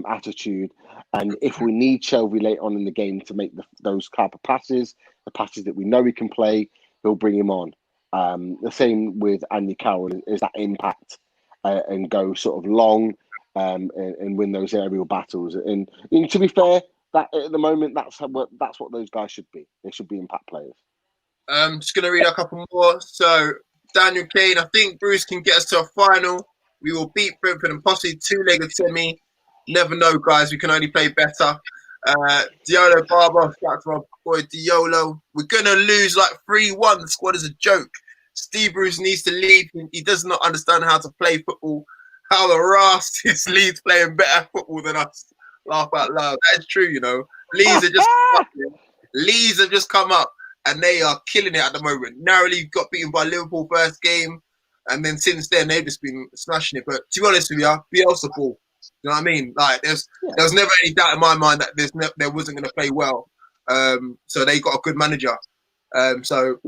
attitude. And if we need Shelby late on in the game to make those type of passes, the passes that we know he can play, he'll bring him on. The same with Andy Carroll, is that impact and go sort of long and win those aerial battles. And to be fair, that at the moment, that's what those guys should be. They should be impact players. Just going to read a couple more. So, Daniel Kane, I think Bruce can get us to a final. We will beat Brentford and possibly two-legged semi. Never know, guys. We can only play better. Diolo Barber, shout out to our boy Diolo. We're going to lose like 3-1. The squad is a joke. Steve Bruce needs to leave. He does not understand how to play football. how the Rust is Leeds playing better football than us. Laugh out loud. That is true, you know. Leeds have just come up, yeah. Leeds have just come up and they are killing it at the moment. Narrowly got beaten by Liverpool first game, and then since then they've just been smashing it. But to be honest with you, Bielsa ball. You know what I mean? Like there was never any doubt in my mind that there wasn't going to play well. So they got a good manager. So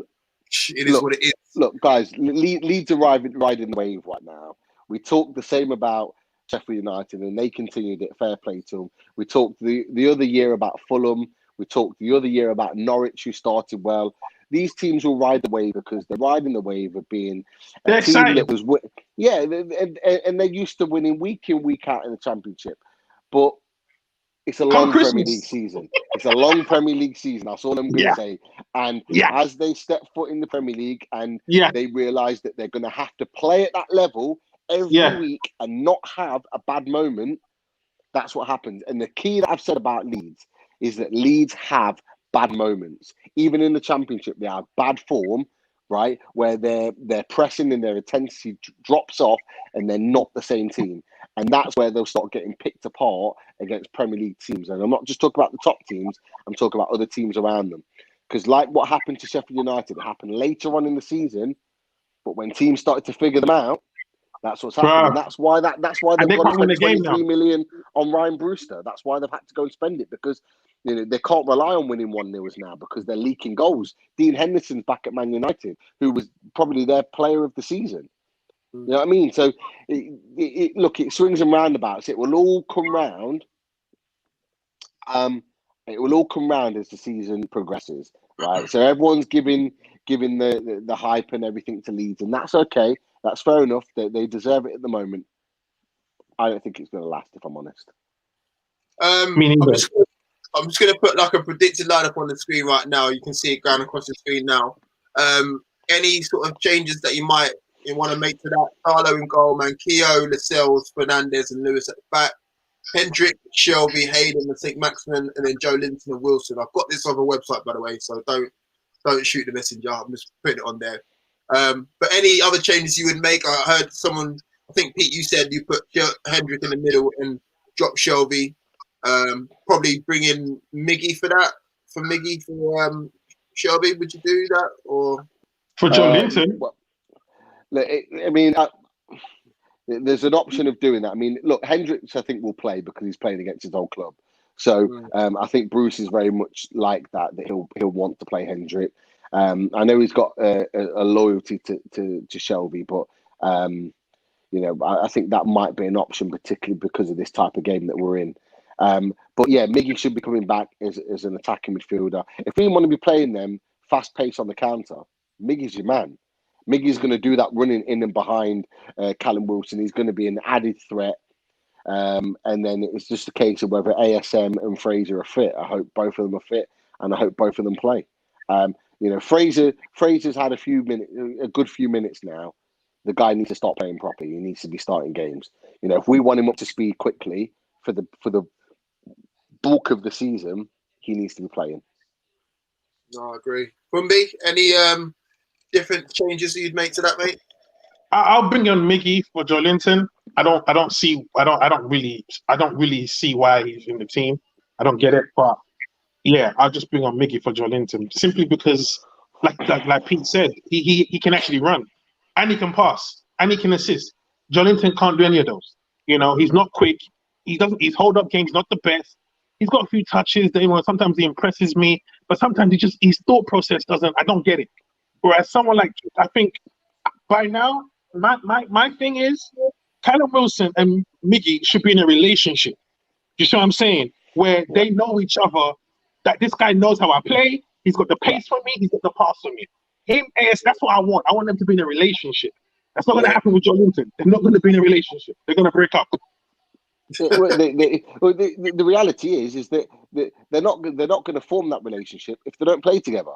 it is what it is. Look, guys, Leeds are riding the wave right now. We talked the same about Sheffield United, and they continued it. Fair play to them. We talked the other year about Fulham. We talked the other year about Norwich, who started well. These teams will ride the wave because they're riding the wave of being a team that was, and they're used to winning week in, week out in the Championship. But it's a long Premier League season. It's a long Premier League season. That's all I'm going to say. And as they step foot in the Premier League and they realise that they're going to have to play at that level every week and not have a bad moment, that's what happens. And the key that I've said about Leeds is that Leeds have bad moments. Even in the Championship, they have bad form, right? Where their pressing and their intensity drops off and they're not the same team. And that's where they'll start getting picked apart against Premier League teams. And I'm not just talking about the top teams, I'm talking about other teams around them. Because like what happened to Sheffield United, it happened later on in the season, but when teams started to figure them out, that's what's happened. And that's why they've got to spend 23 million on Ryan Brewster. That's why they've had to go and spend it, because they can't rely on winning 1-0 now because they're leaking goals. Dean Henderson's back at Man United, who was probably their player of the season. You know what I mean? So, look, it swings and roundabouts. It will all come round. It will all come round as the season progresses, right? So everyone's giving the hype and everything to Leeds, and that's okay. That's fair enough. They deserve it at the moment. I don't think it's going to last, if I'm honest. I'm just going to put like a predicted lineup on the screen right now. You can see it going across the screen now. Any sort of changes that you might want to make to that? Carlo in goal, Manquillo, Lascelles, Fernandez, and Lewis at the back. Hendrick, Shelby, Hayden, and saint-maximin, and then Joe Linton and Wilson. I've got this on the website, by the way, so don't shoot the messenger. I'm just putting it on there. But any other changes you would make? I heard someone, I think Pete, you said you put Hendrick in the middle and drop Shelby. Probably bring in Miggy for that. For Shelby, would you do that or for Joe Linton? Well, I mean, there's an option of doing that. I mean, look, Hendricks I think will play because he's playing against his old club. So I think Bruce is very much like that he'll want to play Hendrick. I know he's got a loyalty to Shelby, but I think that might be an option, particularly because of this type of game that we're in. But yeah, Miggy should be coming back as an attacking midfielder. If we want to be playing them fast pace on the counter, Miggy's your man. Miggy's going to do that running in and behind Callum Wilson. He's going to be an added threat. And then it's just a case of whether ASM and Fraser are fit. I hope both of them are fit, and I hope both of them play. Fraser's had a good few minutes now. The guy needs to start playing properly. He needs to be starting games. If we want him up to speed quickly for the bulk of the season, he needs to be playing. No, I agree. Bumby, any different changes that you'd make to that, mate? I'll bring on Miggy for Joe Linton. I don't really see why he's in the team. I don't get it, but yeah, I'll just bring on Miggy for Joe Linton simply because, like Pete said, he can actually run, and he can pass, and he can assist. Joe Linton can't do any of those. He's not quick. His hold up game's not the best. He's got a few touches that sometimes he impresses me, but sometimes his thought process doesn't. I don't get it. Whereas someone like, I think by now, my thing is Callum Wilson and Miggy should be in a relationship. You see what I'm saying? Where they know each other, that this guy knows how I play, he's got the pace for me, he's got the pass for me. That's what I want. I want them to be in a relationship. That's not going to happen with Joe Linton. They're not going to be in a relationship. They're going to break up. The reality is that they're not going to form that relationship if they don't play together.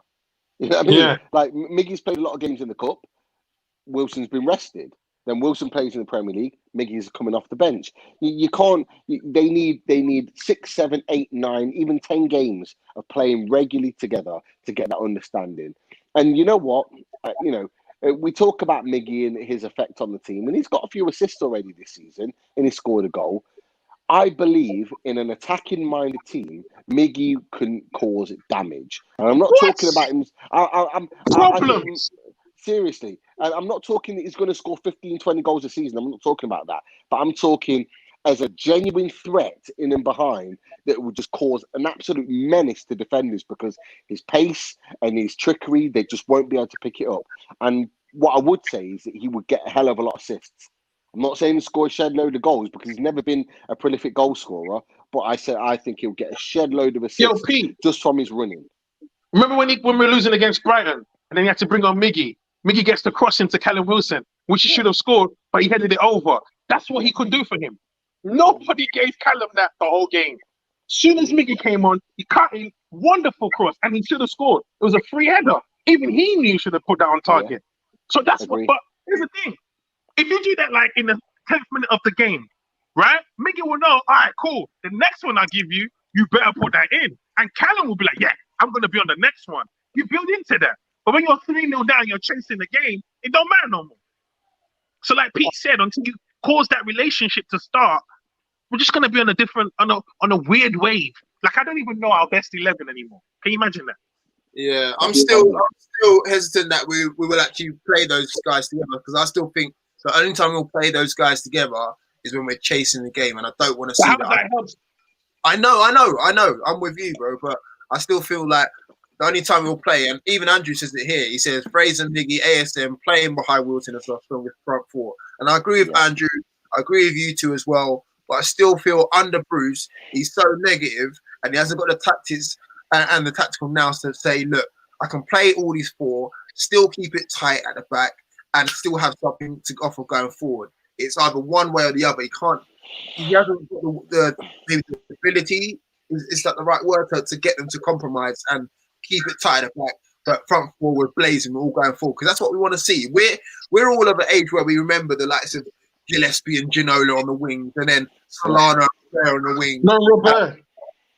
You know what I mean? Yeah. Like Miggy's played a lot of games in the cup. Wilson's been rested. Then Wilson plays in the Premier League. Miggy's coming off the bench. You can't. They need 6, 7, 8, 9, even 10 games of playing regularly together to get that understanding. And you know what? We talk about Miggy and his effect on the team, and he's got a few assists already this season, and he scored a goal. I believe in an attacking-minded team, Miggy can cause damage, and I'm not talking about him. Problems. Seriously, I'm not talking that he's going to score 15, 20 goals a season. I'm not talking about that, but I'm talking as a genuine threat in and behind that would just cause an absolute menace to defenders because his pace and his trickery, they just won't be able to pick it up. And what I would say is that he would get a hell of a lot of assists. I'm not saying he score a shed load of goals because he's never been a prolific goal scorer, but I think he'll get a shed load of assists Yo, Pete, just from his running. remember when we were losing against Brighton and then he had to bring on Miggy? Miggy gets the cross into Callum Wilson, which he should have scored, but he headed it over. That's what he could do for him. Nobody gave Callum that the whole game. Soon as Miggy came on, he cut in, wonderful cross, and he should have scored. It was a free header. Even he knew he should have put that on target. Yeah. So that's Agree. what. But here's the thing: if you do that like in the 10th minute of the game, right? Miggy will know. All right, cool. The next one I give you, you better put that in. And Callum will be like, yeah, I'm gonna be on the next one. You build into that. But when you're 3-0 down, you're chasing the game. It don't matter no more. So like Pete said, until you cause that relationship to start, we're just gonna be on a different, on a weird wave. Like I don't even know our best 11 anymore. Can you imagine that? Yeah, I'm still hesitant that we will actually play those guys together because I still think the only time we'll play those guys together is when we're chasing the game, and I don't want to see that. I know. I'm with you, bro, but I still feel like the only time we'll play, and even Andrew says it here, he says Fraser, Miggy, ASM playing behind Wilton as our strongest front four. And I agree with Andrew. I agree with you two as well. But I still feel under Bruce, he's so negative and he hasn't got the tactics and the tactical nous to say, look, I can play all these four, still keep it tight at the back, and still have something to offer going forward. It's either one way or the other. He hasn't got the ability, is that the right word, to get them to compromise and keep it tight at the back, but front forward blazing, we're all going forward. Because that's what we want to see. We're all of an age where we remember the likes of Gillespie and Ginola on the wings, and then Solana on the wings. No, Robert.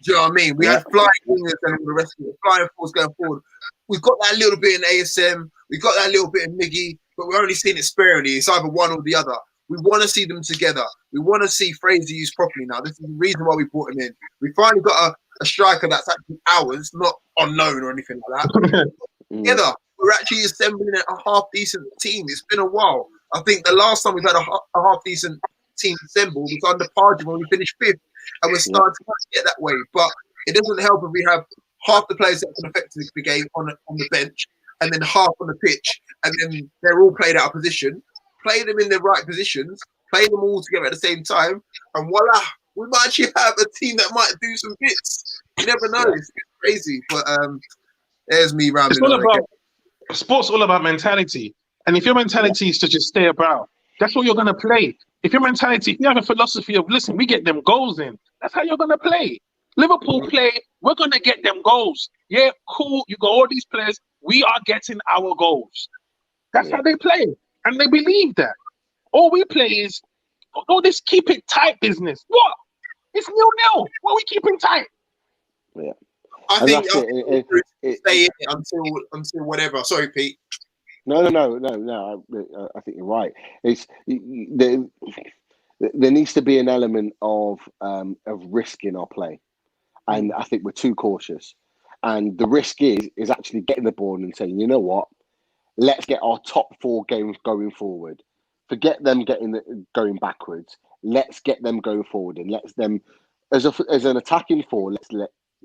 Do you know what I mean? We had flying wingers and all the rest of it, flying forwards going forward. We've got that little bit in ASM, we've got that little bit in Miggy, but we're only seeing it sparingly. It's either one or the other. We want to see them together. We want to see Fraser used properly now. This is the reason why we brought him in. We finally got a striker that's actually ours, not unknown or anything like that. Together, we're actually assembling a half-decent team. It's been a while. I think the last time we've had a half-decent team assembled was under Pardew when we finished 5th, and we're starting to get that way. But it doesn't help if we have half the players that can affect the game on the bench, and then half on the pitch, and then they're all played out of position. Play them in the right positions, play them all together at the same time, and voila, we might actually have a team that might do some bits. You never know. It's crazy, but there's me rambling on again. Sports all about mentality. And if your mentality is to just stay about, that's what you're going to play. If your mentality, if you have a philosophy of, listen, we get them goals in, that's how you're going to play. Liverpool play, we're going to get them goals. Yeah, cool, you got all these players, we are getting our goals. That's how they play. And they believe that. All we play is, all this keep it tight business. What? It's 0-0. What are we keeping tight? Yeah. I think stay in it until whatever. Sorry, Pete. No. I think you're right. There needs to be an element of risk in our play, and I think we're too cautious. And the risk is actually getting the ball and saying, you know what, let's get our top 4 games going forward. Forget them going backwards. Let's get them going forward, and let's them as an attacking 4. Let's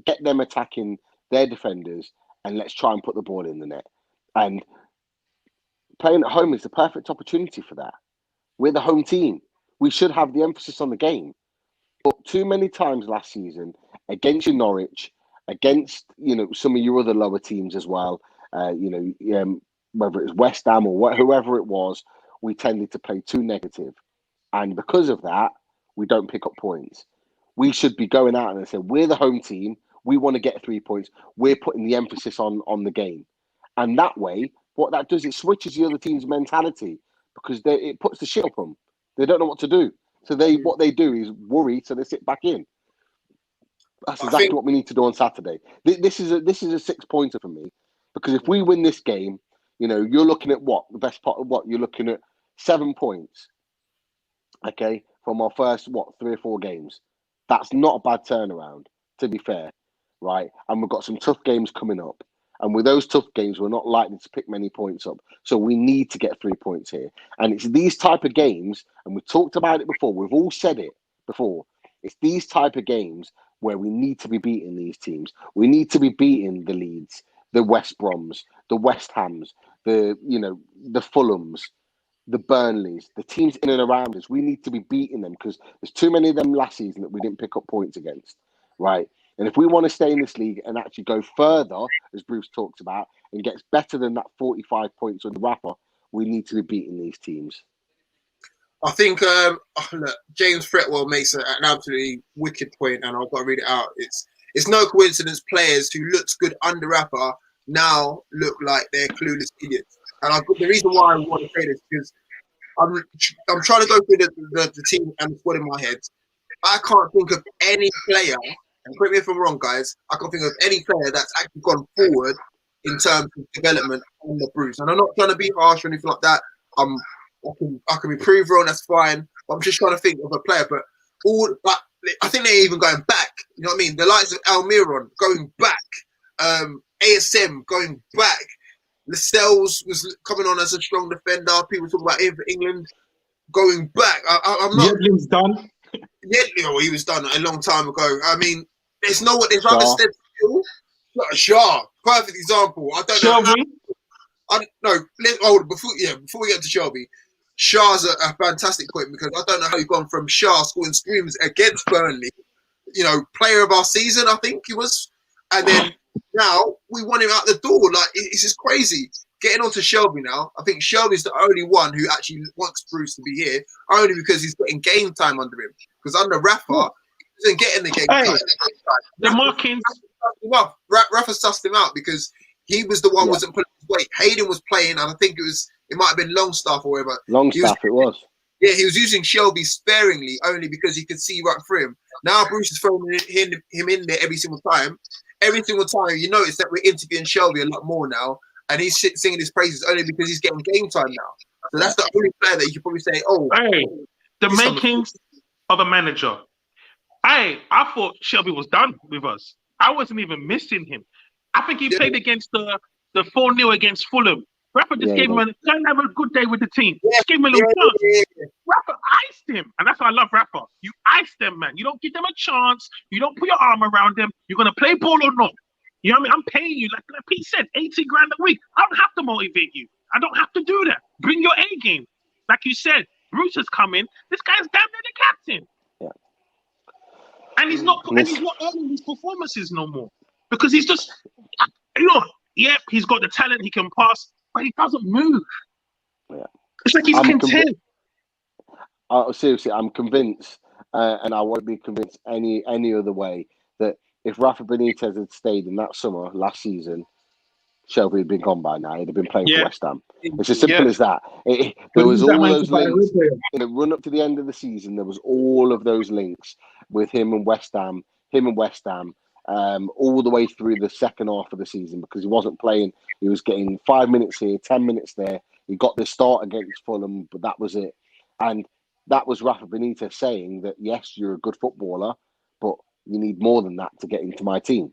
get them attacking their defenders, and let's try and put the ball in the net. And playing at home is the perfect opportunity for that. We're the home team. We should have the emphasis on the game. But too many times last season, against your Norwich, against some of your other lower teams as well, whether it was West Ham or whoever it was, we tended to play too negative. And because of that, we don't pick up points. We should be going out and saying, we're the home team. We want to get 3 points. We're putting the emphasis on the game. And that way, what that does, it switches the other team's mentality because it puts the shit up them. They don't know what to do. So what they do is worry, so they sit back in. That's exactly what we need to do on Saturday. This is a 6-pointer for me, because if we win this game, You know, you're looking at what? The best part of what? You're looking at 7 points, okay, from our first, 3 or 4 games. That's not a bad turnaround, to be fair, right? And we've got some tough games coming up. And with those tough games, we're not likely to pick many points up. So we need to get 3 points here. And it's these type of games, and we've talked about it before, we've all said it before, it's these type of games where we need to be beating these teams. We need to be beating the Leeds, the West Broms, the West Hams, the Fulhams, the Burnleys, the teams in and around us. We need to be beating them because there's too many of them last season that we didn't pick up points against, right? And if we want to stay in this league and actually go further, as Bruce talks about, and gets better than that 45 points on the Rafa, we need to be beating these teams. I think look, James Fretwell makes an absolutely wicked point, and I've got to read it out. It's no coincidence players who looked good under Rafa now look like they're clueless idiots. And the reason why I want to say this is because I'm trying to go through the team and the squad in my head. I can't think of any player, and correct me if I'm wrong, guys, I can't think of any player that's actually gone forward in terms of development on the Bruce. And I'm not trying to be harsh or anything like that. I can be proved wrong, that's fine. But I'm just trying to think of a player. But I think they're even going back. You know what I mean? The likes of Almiron going back. ASM going back. Lascelles was coming on as a strong defender. People talk about him for England going back. I'm not. Yedlin's done. Yedlin, he was done a long time ago. I mean, there's other steps still. Shaw, perfect example. I don't know. Before we get to Shelby, Shaw's a fantastic point because I don't know how you've gone from Shaw scoring screams against Burnley, player of our season, I think he was, and then now we want him out the door. Like, it's just crazy. Getting on to Shelby now, I think Shelby's the only one who actually wants Bruce to be here, only because he's getting game time under him. Because under Rafa, he isn't getting the game time. The markings. Rafa sussed him out because he was the one who wasn't putting his weight. Hayden was playing, and I think it might have been Longstaff or whatever. It was. Yeah, he was using Shelby sparingly, only because he could see right through him. Now Bruce is throwing him in there every single time. Every single time, you notice that we're interviewing Shelby a lot more now, and he's singing his praises only because he's getting game time now. So that's the only player that you could probably say, the makings of a manager. I thought Shelby was done with us. I wasn't even missing him. I think he played against the 4-0 against Fulham. Rafa just gave him have a good day with the team. Just gave him a little chance. Rafa iced him. And that's why I love Rafa. You ice them, man. You don't give them a chance. You don't put your arm around them. You're going to play ball or not. You know what I mean? I'm paying you, like Pete said, 80 grand a week. I don't have to motivate you. I don't have to do that. Bring your A game. Like you said, Bruce has come in. This guy's damn near the captain. Yeah. And he's not earning his performances no more. Because he's just, he's got the talent, he can pass, but he doesn't move. Yeah. It's like he's content. Seriously, I'm convinced, and I won't be convinced any other way, that if Rafa Benitez had stayed in that summer last season, Shelby had been gone by now. He'd have been playing for West Ham. It's as simple as that. There was all those links in the run up to the end of the season. There was all of those links with him and West Ham, all the way through the second half of the season because he wasn't playing. He was getting 5 minutes here, 10 minutes there. He got the start against Fulham, but that was it. And that was Rafa Benitez saying that, yes, you're a good footballer, but you need more than that to get into my team.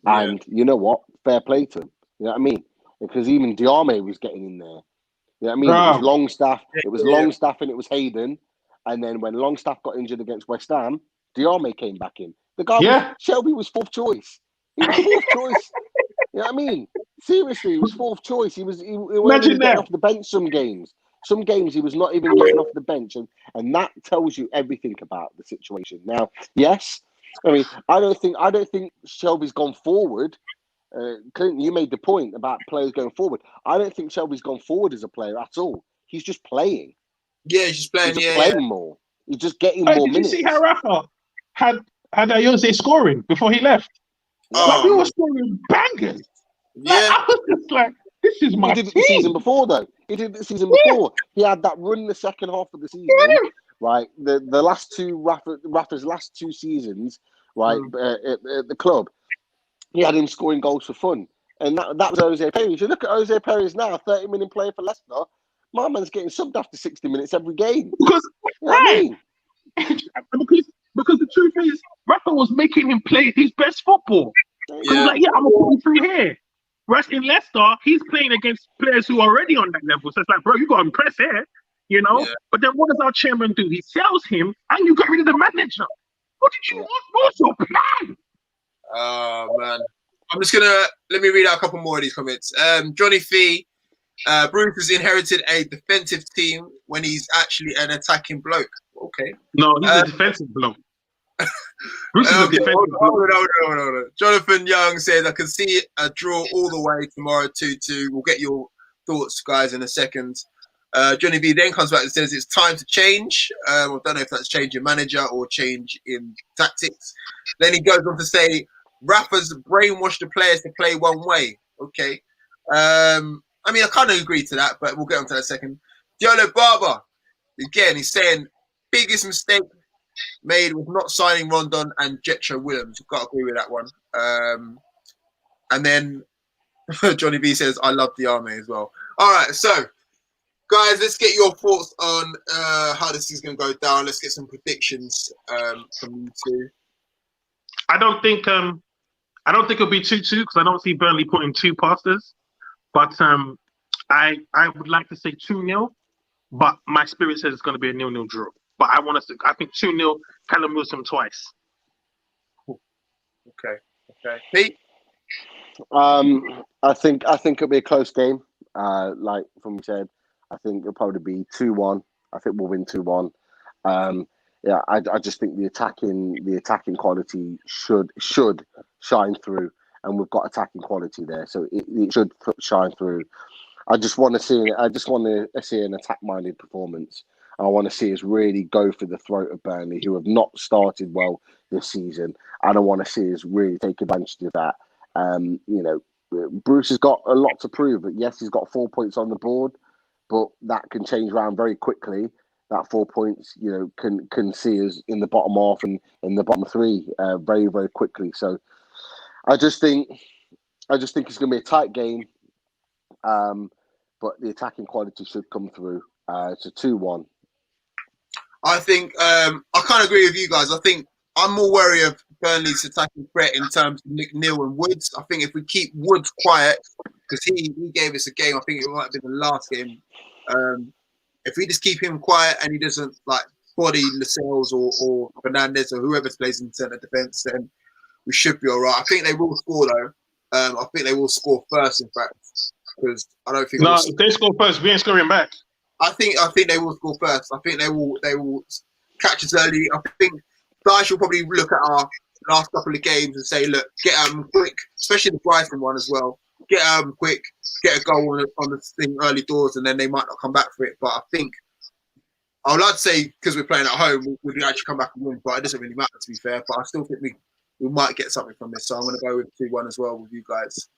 Yeah. And you know what? Fair play to him. You know what I mean? Because even Diarme was getting in there. You know what I mean? It was Longstaff. It was Longstaff and it was Hayden. And then when Longstaff got injured against West Ham, Diarme came back in. The guy Shelby was fourth choice. He was fourth choice. You know what I mean? Seriously, he was fourth choice. He wasn't even getting off the bench some games. Some games he was not even getting off the bench. And that tells you everything about the situation. Now, yes, I mean, I don't think Shelby's gone forward. Clinton, you made the point about players going forward. I don't think Shelby's gone forward as a player at all. He's just playing. Yeah, he's just playing. He's just playing more. He's just getting more minutes. Did you see how Rafa had Ayose scoring before he left? Like, we were scoring bangers. Yeah, I was just like, this is my He did it the season before, though. He did it the season before. He had that run in the second half of the season. Right, the last two Rafa's last two seasons, right, at the club, he had him scoring goals for fun. And that was Jose Perez. You look at Jose Perez now, 30 million player for Leicester. My man's getting subbed after 60 minutes every game. Because, You know what I mean? because the truth is, Rafa was making him play his best football. Because he's like, I'm going to put you through here. Whereas in Leicester, he's playing against players who are already on that level. So it's like, bro, you got to impress here, you know? Yeah. But then what does our chairman do? He sells him and you get rid of the manager. What did you want? What's your plan? Oh, man. I'm just going to, let me read out a couple more of these comments. Johnny Fee, Bruce has inherited a defensive team when he's actually an attacking bloke. Okay. No, he's a defensive bloke. Bruce is a defensive bloke. Hold on. Jonathan Young says, I can see a draw all the way tomorrow 2-2. We'll get your thoughts, guys, in a second. Johnny V then comes back and says it's time to change. I don't know if that's change in manager or change in tactics. Then he goes on to say, Rafa's brainwashed the players to play one way. Okay. I mean, I kind of agree to that, but we'll get on to that in a second. Diallo Barber, again, he's saying biggest mistake made was not signing Rondon and Jetro Williams. You've got to agree with that one. And then Johnny B says, I love the army as well. All right, so guys, let's get your thoughts on how this is going to go down. Let's get some predictions from you two. I don't think it'll be 2-2 because I don't see Burnley putting two past us. But I would like to say 2-0, but my spirit says it's going to be a 0-0 draw. But I think 2-0, Callum Wilson twice. Okay. Pete? I think it'll be a close game. Like from said, I think it'll probably be 2-1. I think we'll win 2-1. I just think the attacking quality should shine through, and we've got attacking quality there, so it should shine through. I just want to see an attack-minded performance. I want to see us really go for the throat of Burnley, who have not started well this season, and I want to see us really take advantage of that. Bruce has got a lot to prove, but yes, he's got 4 points on the board, but that can change around very quickly. That 4 points, can see us in the bottom half and in the bottom three very, very quickly. So I just think it's going to be a tight game, but the attacking quality should come through. It's a 2-1. I think I can't agree with you guys. I think I'm more wary of Burnley's attacking threat in terms of McNeil and Woods. I think if we keep Woods quiet, because he gave us a game, I think it might have been the last game. If we just keep him quiet and he doesn't body Lascelles or Fernandez or whoever plays in centre defence, then we should be all right. I think they will score though. I think they will score first, in fact, because I don't think. No, if they score first, we ain't scoring back. I think they will score first. I think they will catch us early. I think Dyche will probably look at our last couple of games and say, look, get them quick, especially the Brighton one as well. Get them quick, get a goal on the thing early doors, and then they might not come back for it. But I think I would like to say, because we're playing at home, we'd actually come back and win, but it doesn't really matter, to be fair. But I still think we might get something from this. So I'm going to go with 2-1 as well with you guys.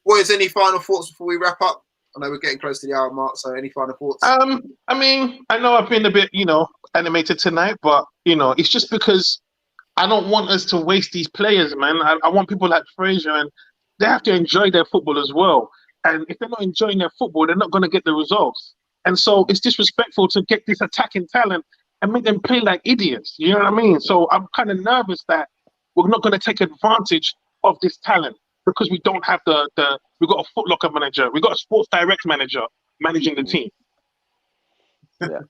What is any final thoughts before we wrap up? I know we're getting close to the hour mark, so any final thoughts? I mean, I know I've been a bit, animated tonight, but, it's just because I don't want us to waste these players, man. I want people like Fraser, and they have to enjoy their football as well. And if they're not enjoying their football, they're not going to get the results. And so it's disrespectful to get this attacking talent and make them play like idiots. You know what I mean? So I'm kind of nervous that we're not going to take advantage of this talent because we don't have we've got a Foot Locker manager. We've got a Sports Direct manager managing the team. Yeah.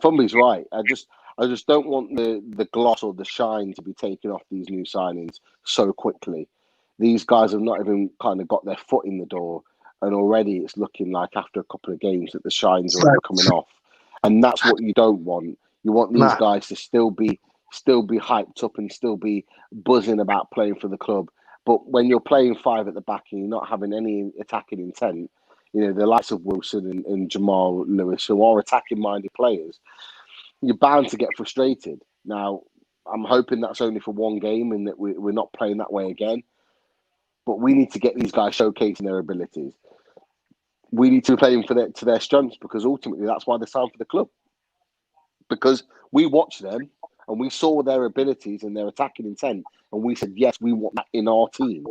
Fumbly's right. I just don't want the gloss or the shine to be taken off these new signings so quickly. These guys have not even kind of got their foot in the door, and already it's looking like after a couple of games that the shine's already coming off. And that's what you don't want. You want these guys to still be hyped up and still be buzzing about playing for the club. But when you're playing five at the back and you're not having any attacking intent, the likes of Wilson and Jamal Lewis, who are attacking-minded players, you're bound to get frustrated. Now, I'm hoping that's only for one game and that we're not playing that way again. But we need to get these guys showcasing their abilities. We need to play them to their strengths, because ultimately that's why they signed for the club. Because we watch them and we saw their abilities and their attacking intent, and we said, yes, we want that in our team.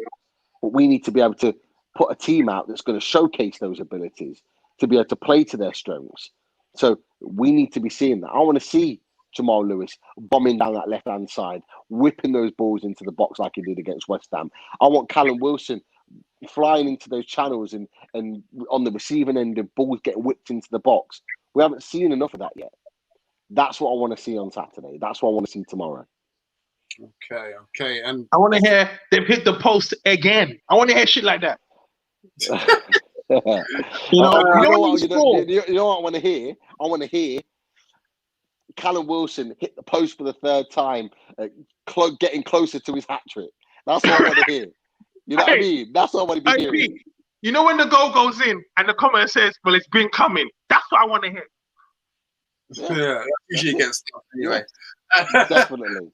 But we need to be able to put a team out that's going to showcase those abilities, to be able to play to their strengths. So we need to be seeing that. I want to see Jamal Lewis bombing down that left-hand side, whipping those balls into the box like he did against West Ham. I want Callum Wilson flying into those channels and on the receiving end of balls getting whipped into the box. We haven't seen enough of that yet. That's what I want to see on Saturday. That's what I want to see tomorrow. Okay. And I want to hear them hit the post again. I want to hear shit like that. You know what I want to hear? I want to hear Callum Wilson hit the post for the third time, getting closer to his hat trick. That's what I want to hear. You know what I mean? That's what I want to be hearing. You know when the goal goes in and the comment says, "Well, it's been coming." That's what I want to hear. Yeah, usually gets stuff anyway. Definitely.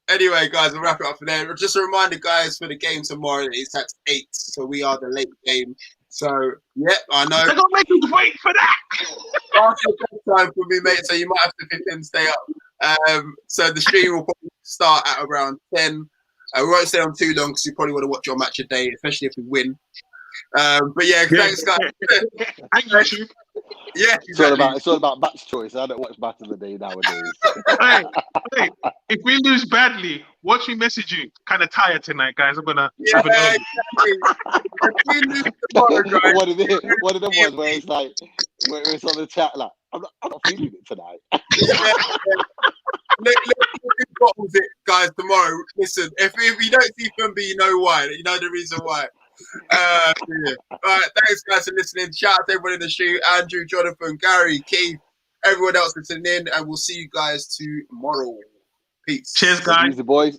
Anyway, guys, we'll wrap it up for there. Just a reminder, guys, for the game tomorrow, it's at 8, so we are the late game. So, yeah, I know. They're gonna make us wait for that. After time for me, mate. So you might have to fit in, stay up. So the stream will probably start at around 10. We won't stay on too long because you probably want to watch your match a day, especially if we win. But yeah, thanks, guys. Yeah, exactly. It's all about match choice. I don't watch match of the day nowadays. hey, if we lose badly, watch me message you. Kind of tired tonight, guys. I'm gonna. Exactly. If we lose tomorrow, guys, one of them ones where it's like, where it's on the chat, like, I'm not feeling it tonight. Let's bottle it, guys, tomorrow. Listen, if you don't see Fumbi, you know why. You know the reason why. Yeah. All right, thanks, guys, for listening. Shout out to everyone in the stream: Andrew, Jonathan, Gary, Keith, everyone else listening in, and we'll see you guys tomorrow. Peace. Cheers, guys. Easy, boys.